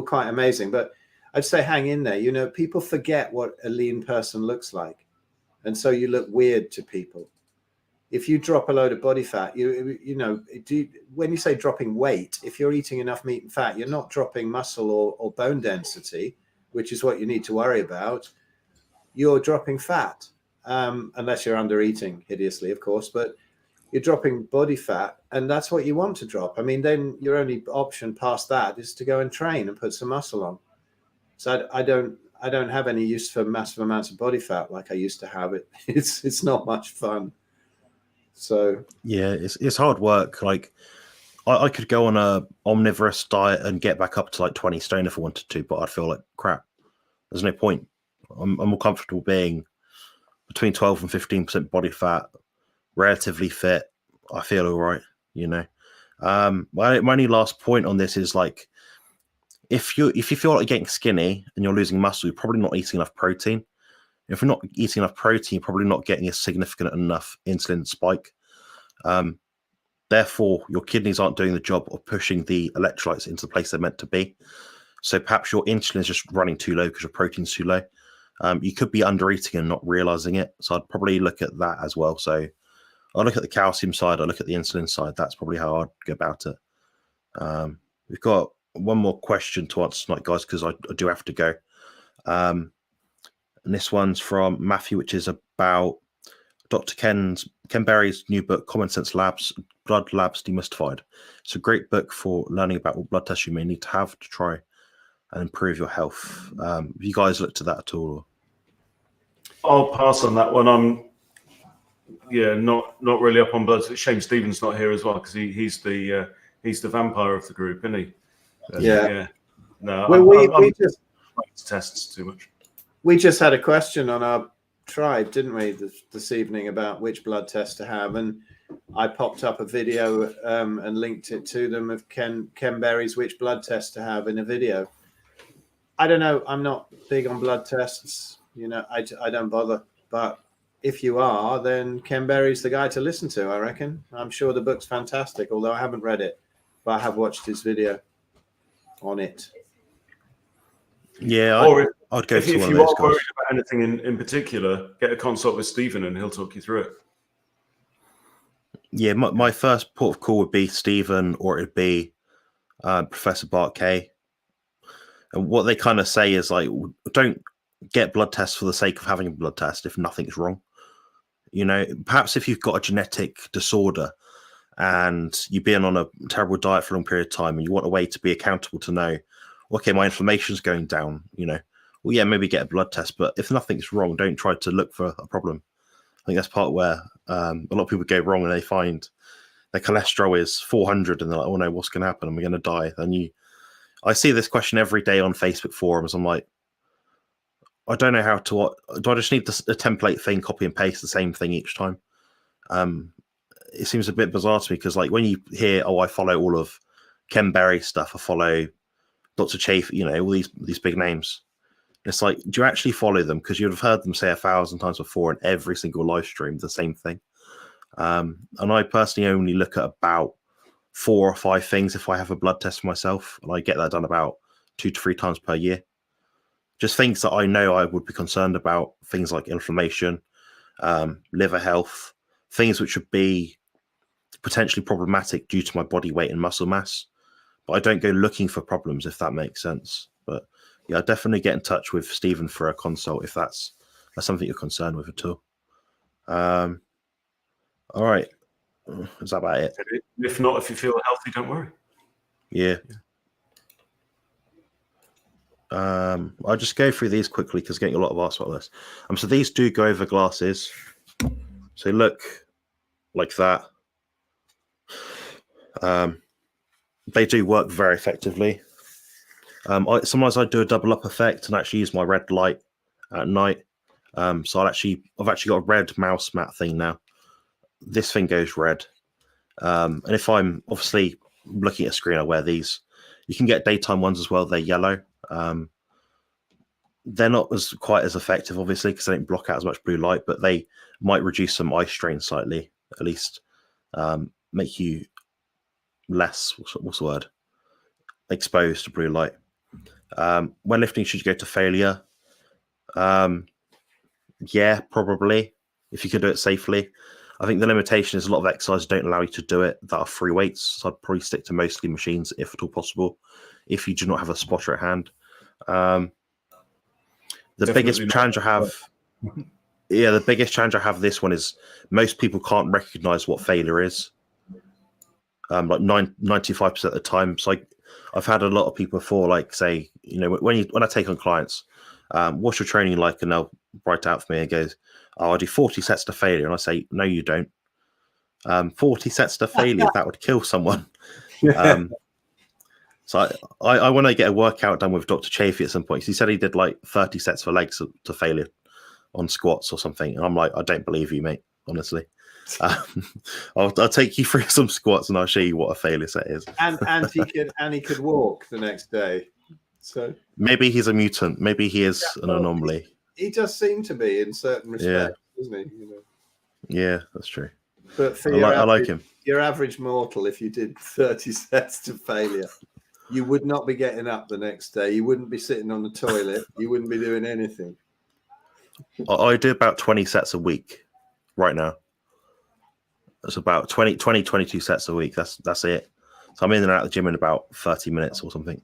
quite amazing. But I'd say hang in there. You know, people forget what a lean person looks like. And so you look weird to people. If you drop a load of body fat, you know, when you say dropping weight, if you're eating enough meat and fat, you're not dropping muscle or bone density, which is what you need to worry about. You're dropping fat, unless you're under eating hideously, of course, but you're dropping body fat, and that's what you want to drop. I mean, then your only option past that is to go and train and put some muscle on. So I don't have any use for massive amounts of body fat like I used to have it. It's not much fun. So yeah, it's hard work. Like I could go on a omnivorous diet and get back up to like 20 stone if I wanted to, but I'd feel like crap. There's no point. I'm more comfortable being between 12 and 15% body fat, relatively fit. I feel all right, you know. My only last point on this is like, if you feel like you're getting skinny and you're losing muscle, you're probably not eating enough protein. If you're not eating enough protein, you're probably not getting a significant enough insulin spike. Therefore, your kidneys aren't doing the job of pushing the electrolytes into the place they're meant to be. So perhaps your insulin is just running too low because your protein's too low. You could be under eating and not realizing it. So I'd probably look at that as well. So I'll look at the calcium side, I'll look at the insulin side. That's probably how I'd go about it. We've got one more question to answer tonight, guys, because I do have to go. And this one's from Matthew, which is about Dr. Ken Berry's new book, Common Sense Labs, Blood Labs Demystified. It's a great book for learning about what blood tests you may need to have to try and improve your health. Have you guys looked at that at all? I'll pass on that one. I'm not really up on blood. It's a shame Stephen's not here as well, because he's the vampire of the group, isn't he? yeah. No, well, we just tests too much. We just had a question on our tribe, didn't we, this evening, about which blood test to have, and I popped up a video and linked it to them of Ken Berry's which blood test to have in a video. I don't know. I'm not big on blood tests. You know, I don't bother. But if you are, then Ken Berry's the guy to listen to, I reckon. I'm sure the book's fantastic, although I haven't read it, but I have watched his video on it. Yeah, I'd go if to one you of those are guys. worried about anything in particular, get a consult with Stephen and he'll talk you through it. Yeah, my first port of call would be Stephen, or it'd be Professor Bart Kay. And what they kind of say is like, don't get blood tests for the sake of having a blood test if nothing's wrong. You know, perhaps if you've got a genetic disorder and you've been on a terrible diet for a long period of time and you want a way to be accountable to know, okay, my inflammation's going down, you know, well, yeah, maybe get a blood test, but if nothing's wrong, don't try to look for a problem. I think that's part where a lot of people go wrong, and they find their cholesterol is 400 and they're like, oh no, what's going to happen? Am I going to die? And I see this question every day on Facebook forums. I'm like, I don't know how to, do I just need a template thing, copy and paste the same thing each time? It seems a bit bizarre to me, because like when you hear, oh, I follow all of Ken Berry stuff, I follow Dr. Chafe, you know, all these big names. It's like, do you actually follow them? Because you'd have heard them say 1,000 times before in every single live stream the same thing. And I personally only look at about 4 or 5 things if I have a blood test for myself, and I get that done about 2 to 3 times per year. Just things that I know I would be concerned about, things like inflammation, liver health, things which would be potentially problematic due to my body weight and muscle mass. But I don't go looking for problems, if that makes sense. But yeah, definitely get in touch with Stephen for a consult if that's something you're concerned with at all. All right. Is that about it? If not, if you feel healthy, don't worry. Yeah. I'll just go through these quickly because getting a lot of asks about this. So these do go over glasses. So look like that. They do work very effectively. Sometimes I do a double up effect and actually use my red light at night. So I've actually got a red mouse mat thing now. This thing goes red. And if I'm obviously looking at a screen, I wear these. You can get daytime ones as well. They're yellow. They're not quite as effective, obviously, because they don't block out as much blue light, but they might reduce some eye strain slightly, at least make you less, what's the word, exposed to blue light. When lifting, should you go to failure? Yeah, probably, if you can do it safely. I think the limitation is a lot of exercises don't allow you to do it that are free weights, so I'd probably stick to mostly machines if at all possible, if you do not have a spotter at hand. The biggest challenge I have, the biggest challenge I have this one is most people can't recognize what failure is. Like 95% of the time. So I've had a lot of people before, like say, when I take on clients, what's your training like? And they'll write out for me and goes, oh, I do 40 sets to failure. And I say, no, you don't. 40 sets to failure, that would kill someone. So I want to get a workout done with Dr. Chafee at some point. He said he did like 30 sets for legs to failure on squats or something. And I'm like, I don't believe you, mate, honestly. I'll take you through some squats and I'll show you what a failure set is. And he could walk the next day. So maybe he's a mutant. Maybe he is an anomaly. He does seem to be in certain respects, doesn't he? Yeah, that's true. But for I like him. Your average mortal, if you did 30 sets to failure, you would not be getting up the next day. You wouldn't be sitting on the toilet. You wouldn't be doing anything. I do about 20 sets a week right now. It's about 22 sets a week. That's it. So I'm in and out of the gym in about 30 minutes or something.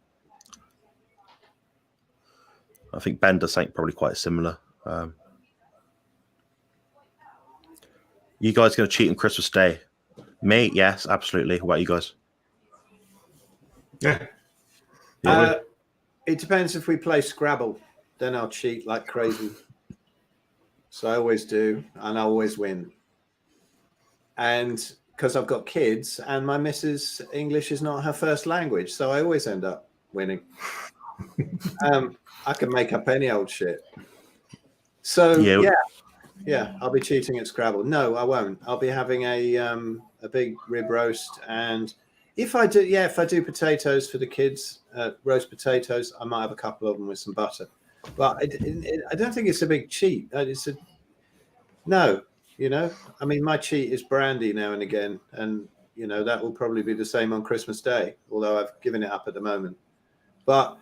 I think Ben does something probably quite similar. You guys going to cheat on Christmas Day? Me? Yes, absolutely. What about you guys? Yeah. It depends if we play Scrabble. Then I'll cheat like crazy. So I always do, and I always win. And because I've got kids, and my missus English is not her first language, so I always end up winning. I can make up any old shit. So yeah, I'll be cheating at Scrabble. No, I won't. I'll be having a big rib roast, and if I do potatoes for the kids, roast potatoes, I might have a couple of them with some butter. But I don't think it's a big cheat. I mean, my cheat is brandy now and again, and that will probably be the same on Christmas Day, although I've given it up at the moment. But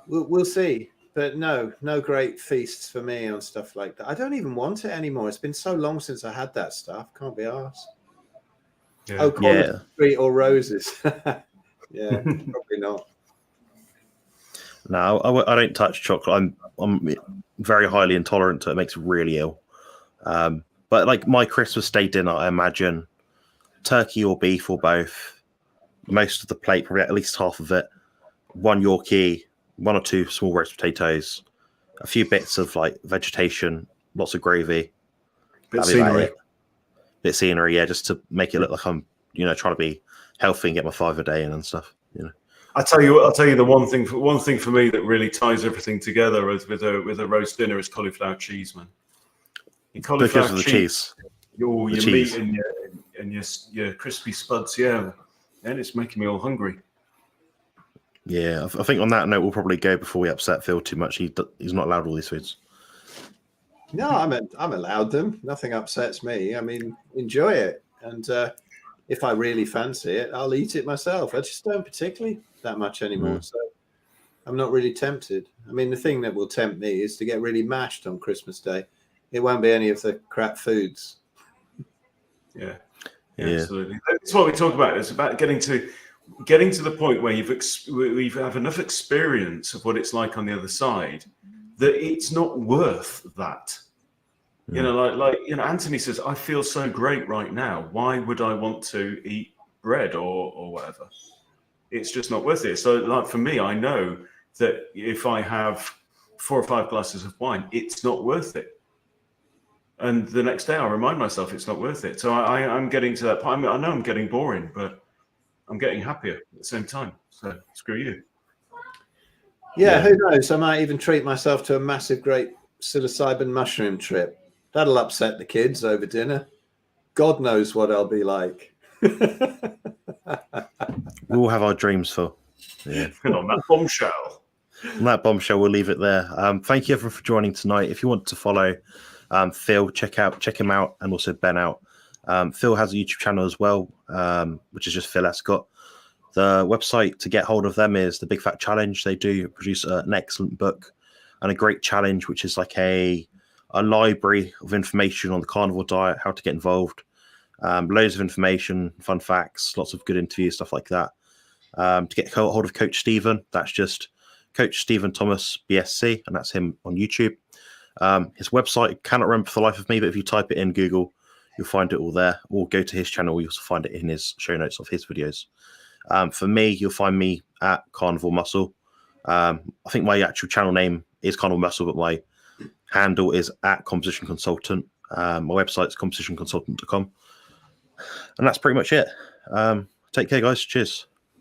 we'll see. But no great feasts for me on stuff like that. I don't even want it anymore. It's been so long since I had that stuff. Can't be arsed. Yeah. Street or roses. Yeah, probably not. No, I don't touch chocolate. I'm very highly intolerant to it. It makes me really ill. But like my Christmas Day dinner, I imagine turkey or beef or both. Most of the plate, probably at least half of it. One Yorkie, one or two small roast potatoes, a few bits of like vegetation, lots of gravy. Bit scenery. Bit scenery, yeah, just to make it look like I'm, trying to be healthy and get my 5 a day in and stuff. I'll tell you the one thing for me that really ties everything together with a roast dinner is cauliflower cheese, man. Because of the cheese. Your meat and your crispy spuds, yeah. And it's making me all hungry. Yeah, I think on that note, we'll probably go before we upset Phil too much. He's not allowed all these foods. No, I'm allowed them. Nothing upsets me. I mean, enjoy it. And if I really fancy it, I'll eat it myself. I just don't particularly that much anymore. So I'm not really tempted. I mean, the thing that will tempt me is to get really mashed on Christmas Day. It won't be any of the crap foods. Yeah, absolutely. That's what we talk about. It's about getting to the point where we have enough experience of what it's like on the other side that it's not worth that. Like Anthony says, I feel so great right now. Why would I want to eat bread or whatever? It's just not worth it. So like for me, I know that if I have 4 or 5 glasses of wine, it's not worth it. And the next day I remind myself it's not worth it. So I'm getting to that point. I know I'm getting boring, but I'm getting happier at the same time. So screw you. Yeah, who knows? I might even treat myself to a massive, great psilocybin mushroom trip. That'll upset the kids over dinner. God knows what I'll be like. We all have our dreams, Phil. Yeah. Good on that bombshell. On that bombshell, we'll leave it there. Thank you everyone for joining tonight. If you want to follow Phil, check him out, and also Ben out. Phil has a YouTube channel as well, which is just Phil Escott. The website to get hold of them is the Big Fat Challenge. They do produce an excellent book and a great challenge, which is like a library of information on the carnivore diet, how to get involved, loads of information, fun facts, lots of good interviews, stuff like that. To get hold of Coach Stephen, that's just Coach Stephen Thomas BSc, and that's him on YouTube. His website, I cannot remember for the life of me, but if you type it in Google, you'll find it all there. Or go to his channel, you'll also find it in his show notes of his videos. For me, you'll find me at Carnivore Muscle. I think my actual channel name is Carnivore Muscle, but my handle is at Composition Consultant. My website is compositionconsultant.com. And that's pretty much it. Take care, guys. Cheers.